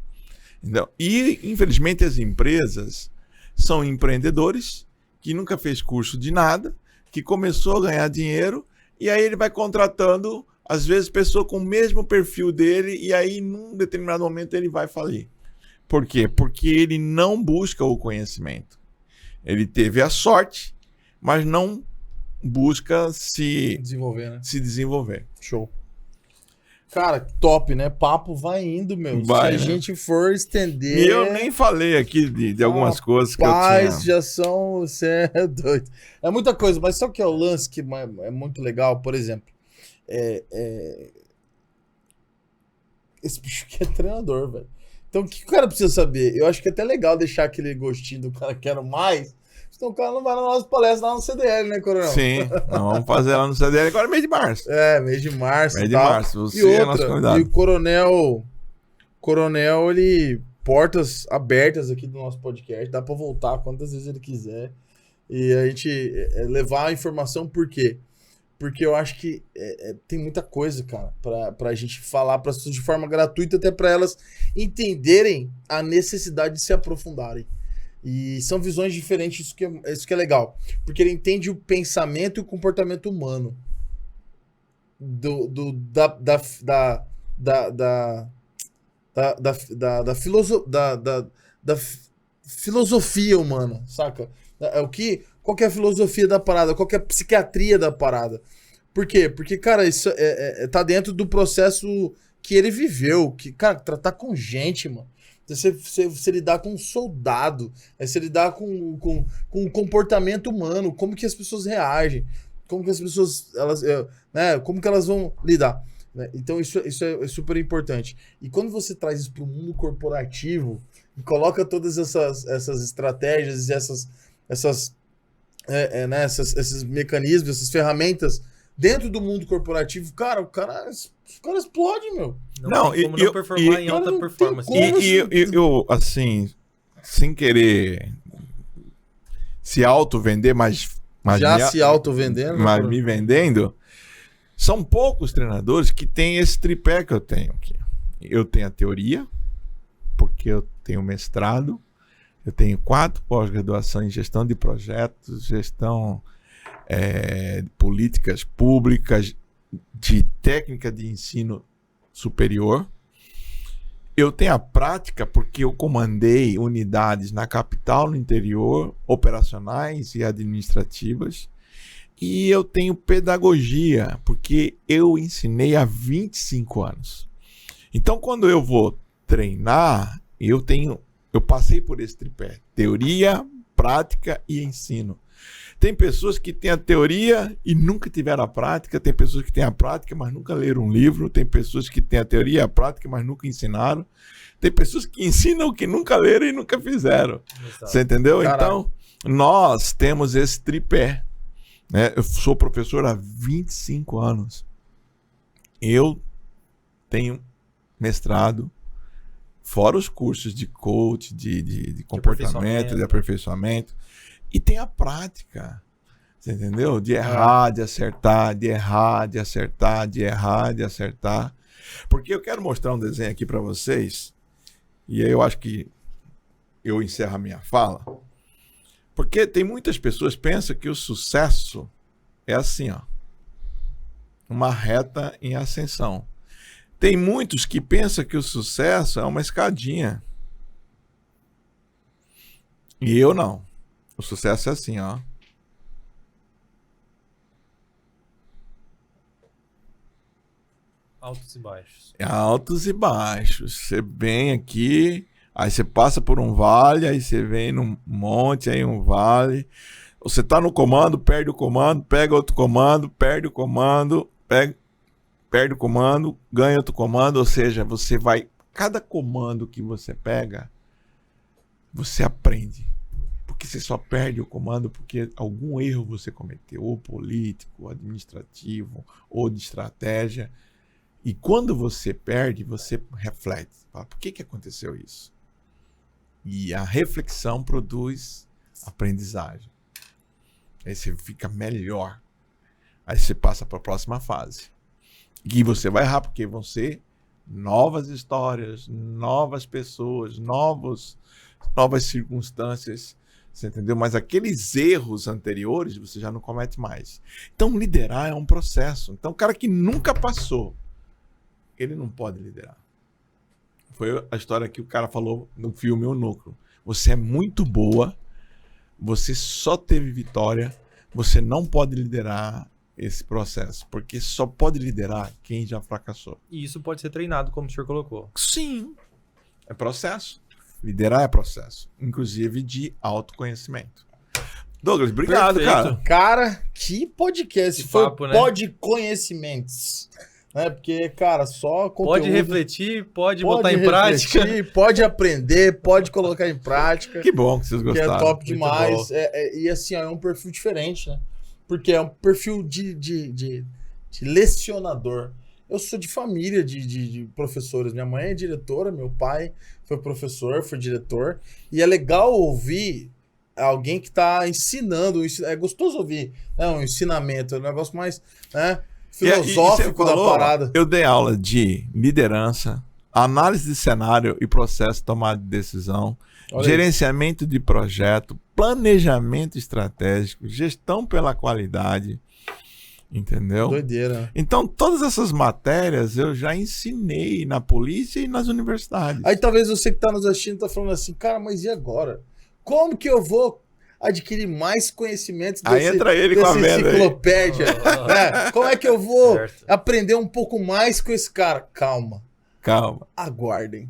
Então, e, infelizmente, as empresas são empreendedores que nunca fez curso de nada, que começou a ganhar dinheiro, e aí ele vai contratando, às vezes, pessoa com o mesmo perfil dele, e aí, num determinado momento, ele vai falir. Por quê? Porque ele não busca o conhecimento. Ele teve a sorte, mas não busca se desenvolver. Show. Cara, top, né? Papo vai indo, meu. Vai, se a gente for estender... E eu nem falei aqui de algumas coisas que eu tinha. Já são... Você é doido. É muita coisa, mas sabe o que é o lance que é muito legal? Por exemplo, esse bicho aqui é treinador, velho. Então, o que o cara precisa saber? Eu acho que é até legal deixar aquele gostinho do cara quero mais. Então, o cara não vai na nossa palestra lá no CDL, né, Coronel? Sim, nós vamos fazer lá no CDL agora mês de março. Mês de março. Mês de março, você é nosso convidado. E o Coronel, ele... Portas abertas aqui do nosso podcast. Dá pra voltar quantas vezes ele quiser. E a gente levar a informação, por quê? porque eu acho que tem muita coisa, cara, pra gente falar para as pessoas de forma gratuita, até para elas entenderem a necessidade de se aprofundarem. E são visões diferentes, isso que é legal. Porque ele entende o pensamento e o comportamento humano. Da filosofia humana, saca? Qual que é a filosofia da parada? Qual que é a psiquiatria da parada? Por quê? Porque, cara, isso tá dentro do processo que ele viveu. Que, cara, tratar com gente, mano. Você lidar com um soldado, você lidar com o comportamento humano, como que as pessoas reagem, como que as pessoas, como que elas vão lidar. Né? Então isso é super importante. E quando você traz isso para o mundo corporativo e coloca todas essas estratégias e esses mecanismos, essas ferramentas dentro do mundo corporativo, cara, o cara explode, meu. Não performar em alta performance. Eu, assim, sem querer se auto-vender, mas se auto-vendendo, mas me vendendo, são poucos treinadores que têm esse tripé que eu tenho aqui. Eu tenho a teoria, porque eu tenho mestrado, eu tenho 4 pós-graduação em gestão de projetos, gestão de políticas públicas, de técnica de ensino superior. Eu tenho a prática porque eu comandei unidades na capital, no interior, operacionais e administrativas. E eu tenho pedagogia, porque eu ensinei há 25 anos. Então, quando eu vou treinar, eu passei por esse tripé: teoria, prática e ensino. Tem pessoas que têm a teoria e nunca tiveram a prática. Tem pessoas que têm a prática, mas nunca leram um livro. Tem pessoas que têm a teoria e a prática, mas nunca ensinaram. Tem pessoas que ensinam o que nunca leram e nunca fizeram. Exato. Você entendeu? Caralho. Então, nós temos esse tripé. Né? Eu sou professor há 25 anos. Eu tenho mestrado, fora os cursos de coach, de comportamento, de aperfeiçoamento. E tem a prática, você entendeu? De errar, de acertar, de errar, de acertar, de errar, de acertar. Porque eu quero mostrar um desenho aqui para vocês, e aí eu acho que eu encerro a minha fala, porque tem muitas pessoas que pensam que o sucesso é assim, ó, uma reta em ascensão. Tem muitos que pensam que o sucesso é uma escadinha. E eu não. O sucesso é assim, ó. Altos e baixos. Altos e baixos. Você vem aqui, aí você passa por um vale, aí você vem num monte, aí um vale. Você tá no comando, perde o comando, pega outro comando, perde o comando, perde o comando, ganha outro comando. Ou seja, você vai... Cada comando que você pega, você aprende. Porque você só perde o comando porque algum erro você cometeu, ou político, ou administrativo, ou de estratégia. E quando você perde, você reflete. Fala, por que aconteceu isso? E a reflexão produz aprendizagem. Aí você fica melhor. Aí você passa para a próxima fase. E você vai errar, porque vão ser novas histórias, novas pessoas, novas circunstâncias. Você entendeu? Mas aqueles erros anteriores você já não comete mais. Então, liderar é um processo. Então, o cara que nunca passou, ele não pode liderar. Foi a história que o cara falou no filme O Núcleo. Você é muito boa, você só teve vitória, você não pode liderar esse processo, porque só pode liderar quem já fracassou. E isso pode ser treinado, como o senhor colocou. Sim, é processo. Liderar é processo, inclusive de autoconhecimento. Douglas, obrigado, perfeito. Cara, que podcast. Que foi papo, né? Podconhecimentos. Né? Porque, cara, só conteúdo... Pode refletir, pode botar em prática. Pode aprender, pode colocar em prática. Que bom que vocês gostaram. Que é top demais. E assim, ó, é um perfil diferente, né? Porque é um perfil de lecionador. Eu sou de família de professores. Minha mãe é diretora, meu pai foi professor, foi diretor. E é legal ouvir alguém que tá ensinando. É gostoso ouvir, né? Um ensinamento, um negócio mais, né, filosófico da parada. Eu dei aula de liderança, análise de cenário e processo de tomada de decisão, Olha gerenciamento de projeto, planejamento estratégico, gestão pela qualidade, entendeu? Doideira, né? Então, todas essas matérias eu já ensinei na polícia e nas universidades. Aí talvez você que tá nos assistindo tá falando assim, cara, mas e agora? Como que eu vou adquirir mais conhecimentos Aí entra ele com a dessa venda aí. enciclopédia? Né? Como é que eu vou Certo. aprender um pouco mais com esse cara? Calma, Calma. aguardem.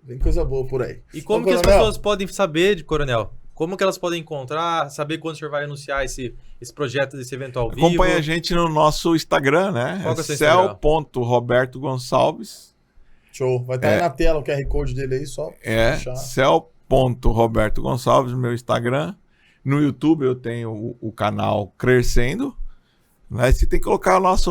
Vem coisa boa por aí. E como Ô, que as Coronel, pessoas podem saber de Coronel? Como que elas podem encontrar, saber quando o senhor vai anunciar esse projeto, esse evento ao vivo? Acompanha a gente no nosso Instagram, né? Qual que é o seu Instagram? cel.robertogonçalves. Show. Vai estar aí na tela o QR Code dele aí, só É, puxar. cel.robertogonçalves, meu Instagram. No YouTube eu tenho o canal Crescendo. Né? Você tem que colocar a nossa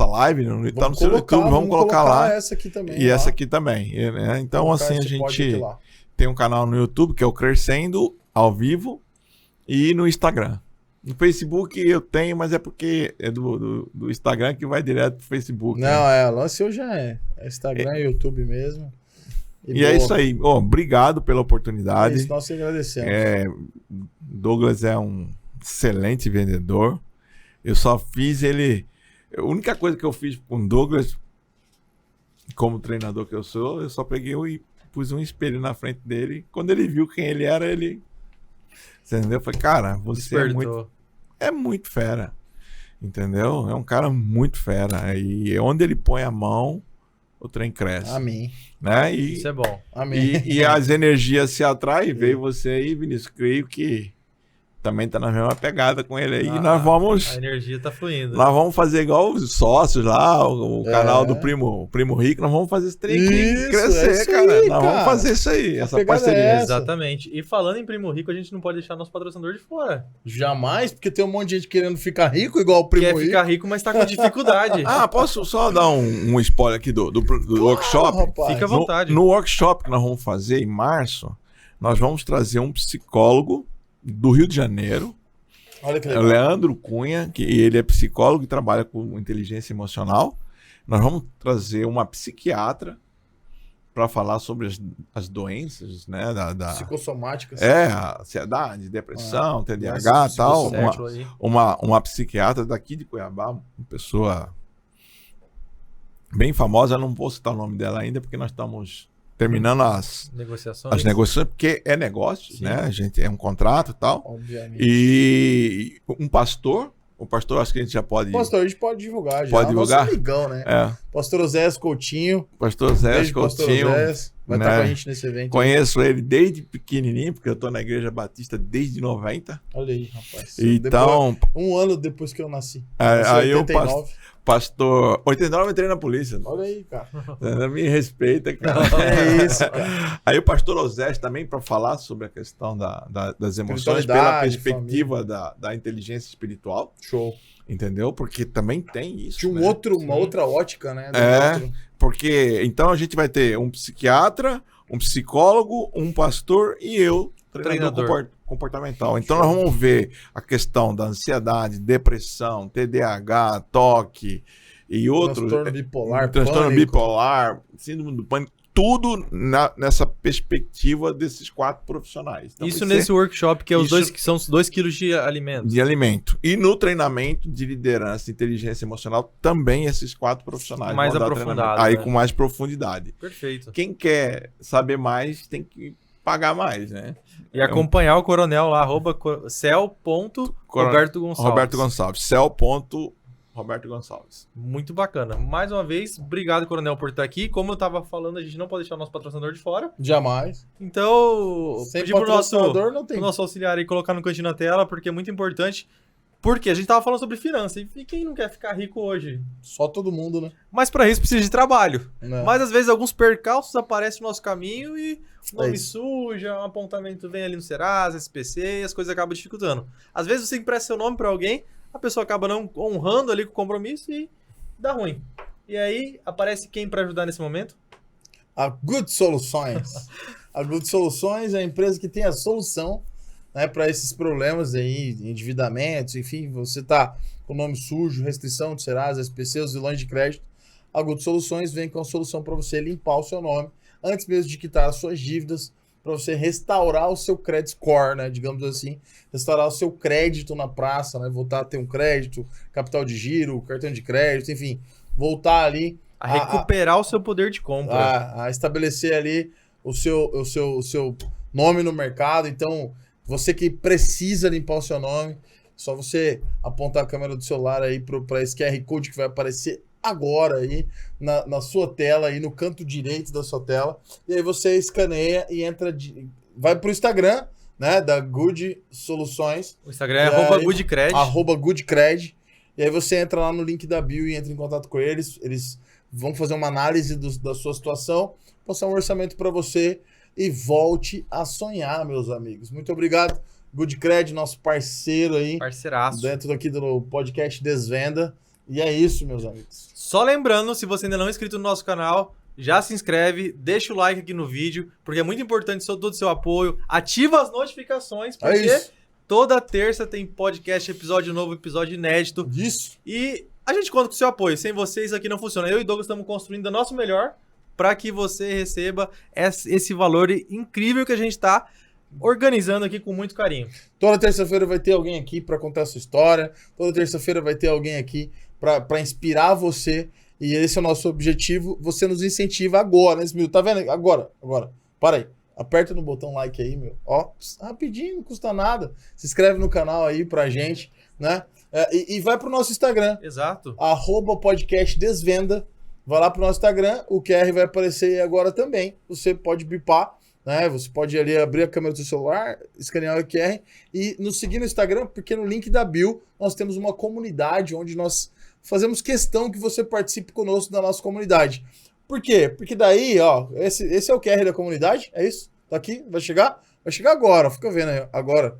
live tá no seu YouTube, vamos colocar lá. essa aqui também. E lá. essa aqui também. Né? Então, Colocar assim, a esse pódio gente aqui lá. tem um canal no YouTube que é o Crescendo ao vivo e no Instagram. No Facebook eu tenho, mas é porque é do Instagram que vai direto pro Facebook. né? Não, o lance hoje é Instagram e YouTube mesmo. E é isso aí. Obrigado pela É oportunidade. isso, nós te agradecemos. Douglas é um excelente vendedor. Eu só fiz ele... A única coisa que eu fiz com o Douglas, como treinador que eu sou, eu só peguei e pus um espelho na frente dele. Quando ele viu quem ele era, ele... Entendeu? Eu falei, cara, você Despertou. é muito fera. Entendeu? É um cara muito fera. E onde ele põe a mão, o trem cresce. Amém. Né? Isso é bom. Amém. E as energias se atraem, veio você aí, Vinícius. Creio que também tá na mesma pegada com ele aí. E nós A vamos energia tá fluindo. fazer igual os sócios lá, o canal do Primo Rico. Nós vamos fazer esse trem aqui Isso, crescer, é isso cara. aí, Nós cara. vamos fazer isso aí, essa pegada parceria. é essa. Exatamente. E falando em Primo Rico, a gente não pode deixar nosso patrocinador de fora. Jamais, porque tem um monte de gente querendo ficar rico, igual o Primo Quer Rico. ficar rico, mas tá com dificuldade. Ah, posso só dar um spoiler aqui do workshop? Rapaz. Fica à vontade. No workshop que nós vamos fazer em março, nós vamos trazer um psicólogo do Rio de Janeiro, Olha que é o legal. Leandro Cunha, que ele é psicólogo e trabalha com inteligência emocional. Nós vamos trazer uma psiquiatra para falar sobre as doenças, né, Psicossomática. a ansiedade, depressão, TDAH doenças e tal. Certo, Uma psiquiatra daqui de Cuiabá, uma pessoa bem famosa. Eu não vou citar o nome dela ainda, porque nós estamos terminando as Negociações. negociações, porque é negócio, Sim. né? A gente é um contrato e tal. Obviamente. E um pastor, o pastor acho que a gente já pode... Pastor, a gente pode divulgar já. Pode divulgar? Nosso amigão, né? É, Pastor Osés Coutinho. pastor Zé Beijo, Pastor Coutinho, Osés. Vai estar né? com a gente nesse evento. conheço ele desde pequenininho, porque eu tô na Igreja Batista desde 90. Olha aí, rapaz. Então, Depois, um ano depois que eu nasci. Nasci aí em o 89. pastor... 89 eu entrei na polícia. Olha aí, cara. Me respeita, cara. É isso, cara. Aí o pastor Osés também para falar sobre a questão das emoções pela Espiritualidade, perspectiva da inteligência espiritual, Show. entendeu? Porque também tem isso, Tinha né? uma outra ótica, né? É. Porque então a gente vai ter um psiquiatra, um psicólogo, um pastor e eu, treinador comportamental. Então nós vamos ver a questão da ansiedade, depressão, TDAH, toque e outros Transtorno bipolar, transtorno pânico. bipolar, síndrome do pânico, tudo nessa perspectiva desses 4 profissionais. Então, Isso vai nesse ser workshop, que é Isso- que são os 2 quilos de alimento. de alimento. E no treinamento de liderança e inteligência emocional, também esses 4 profissionais. Mais vão dar aprofundado, treinamento. Aí né? com mais profundidade. Perfeito. Quem quer saber mais tem que pagar mais, né? E acompanhar o Coronel lá, @cel.roberto.gonçalves. Roberto Gonçalves. Roberto Gonçalves. Muito bacana. Mais uma vez, obrigado, Coronel, por estar aqui. Como eu tava falando, a gente não pode deixar o nosso patrocinador de fora. Jamais. Então, Sem pedir pro patrocinador não tem. nosso auxiliar aí colocar no cantinho na tela, porque é muito importante. Porque a gente tava falando sobre finanças. E quem não quer ficar rico hoje? Só todo mundo, né? Mas para isso precisa de trabalho. Não. Mas às vezes alguns percalços aparecem no nosso caminho e o nome isso. suja, um apontamento vem ali no Serasa, SPC e as coisas acabam dificultando. Às vezes você empresta seu nome para alguém, a pessoa acaba não honrando ali com o compromisso e dá ruim. E aí aparece quem para ajudar nesse momento? A Good Soluções. A Good Soluções é a empresa que tem a solução, né, para esses problemas aí, endividamentos, enfim, você tá com o nome sujo, restrição de Serasa, SPC, os vilões de crédito. A Good Soluções vem com a solução para você limpar o seu nome, antes mesmo de quitar as suas dívidas, para você restaurar o seu credit score, né, digamos assim, restaurar o seu crédito na praça, né, voltar a ter um crédito, capital de giro, cartão de crédito, enfim, voltar ali A recuperar o seu poder de compra. a estabelecer ali o seu nome no mercado. Então, você que precisa limpar o seu nome, só você apontar a câmera do celular aí para esse QR Code que vai aparecer agora aí na sua tela, aí no canto direito da sua tela. E aí você escaneia e vai pro Instagram, né, da Good Soluções. O Instagram é @goodcred. @goodcred. E aí você entra lá no link da bio e entra em contato com eles. Eles vão fazer uma análise da sua situação, passar um orçamento para você e volte a sonhar, meus amigos. Muito obrigado, Goodcred, nosso parceiro aí. Parceiraço. Dentro daqui do podcast Desvenda. E é isso, meus amigos. Só lembrando, se você ainda não é inscrito no nosso canal, já se inscreve, deixa o like aqui no vídeo, porque é muito importante todo o seu apoio. Ativa as notificações, porque isso. toda terça tem podcast, episódio novo, episódio inédito. Isso. E a gente conta com o seu apoio. Sem vocês aqui não funciona. Eu e Douglas estamos construindo o nosso melhor para que você receba esse valor incrível que a gente está organizando aqui com muito carinho. Toda terça-feira vai ter alguém aqui para contar a sua história. Toda terça-feira vai ter alguém aqui para inspirar você. E esse é o nosso objetivo. Você nos incentiva agora, nesse minuto. Tá vendo? Agora. Para aí. Aperta no botão like aí, meu. Ó, rapidinho, não custa nada. Se inscreve no canal aí pra gente, né? E vai pro nosso Instagram. Exato. @podcastdesvenda. Vai lá pro nosso Instagram. O QR vai aparecer aí agora também. Você pode bipar, né? Você pode ali abrir a câmera do seu celular, escanear o QR e nos seguir no Instagram, porque no link da bio nós temos uma comunidade onde nós fazemos questão que você participe conosco da nossa comunidade. Por quê? Porque daí, ó, esse é o QR da comunidade, é isso? Tá aqui, vai chegar? Vai chegar agora, fica vendo aí, agora.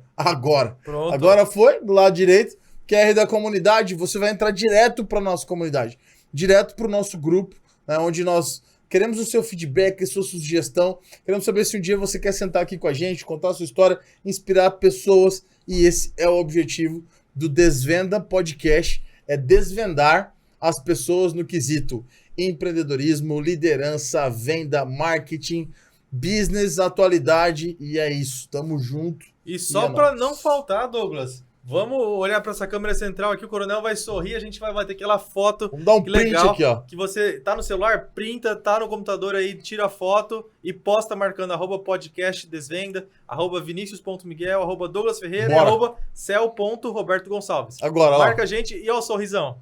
Pronto. Agora foi, do lado direito, QR da comunidade, você vai entrar direto para nossa comunidade, direto para o nosso grupo, né, onde nós queremos o seu feedback, a sua sugestão, queremos saber se um dia você quer sentar aqui com a gente, contar a sua história, inspirar pessoas, e esse é o objetivo do Desvenda Podcast, é desvendar as pessoas no quesito empreendedorismo, liderança, venda, marketing, business, atualidade, e é isso, tamo junto. E só para não faltar, Douglas, vamos olhar para essa câmera central aqui, o Coronel vai sorrir, a gente vai bater aquela foto. Vamos dar um print legal, aqui, ó. Que você tá no celular, printa, tá no computador aí, tira a foto e posta marcando @podcastdesvenda, @vinicius.miguel, @Douglas Ferreira Bora. e @cel.roberto Gonçalves. Agora, ó. Marca a gente e ó o sorrisão.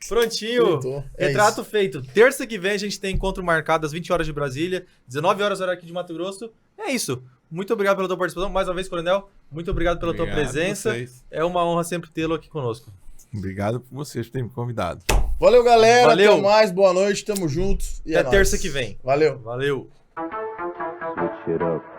Prontinho, É retrato isso. feito. Terça que vem a gente tem encontro marcado às 20 horas de Brasília, 19 horas horário aqui de Mato Grosso. É isso. Muito obrigado pela tua participação. Mais uma vez, Coronel, muito obrigado pela tua presença. Vocês. É uma honra sempre tê-lo aqui conosco. Obrigado por vocês terem me convidado. Valeu, galera. Valeu. Até mais. Boa noite. Tamo juntos. E Até nóis. terça que vem. Valeu. Valeu. Switch it up.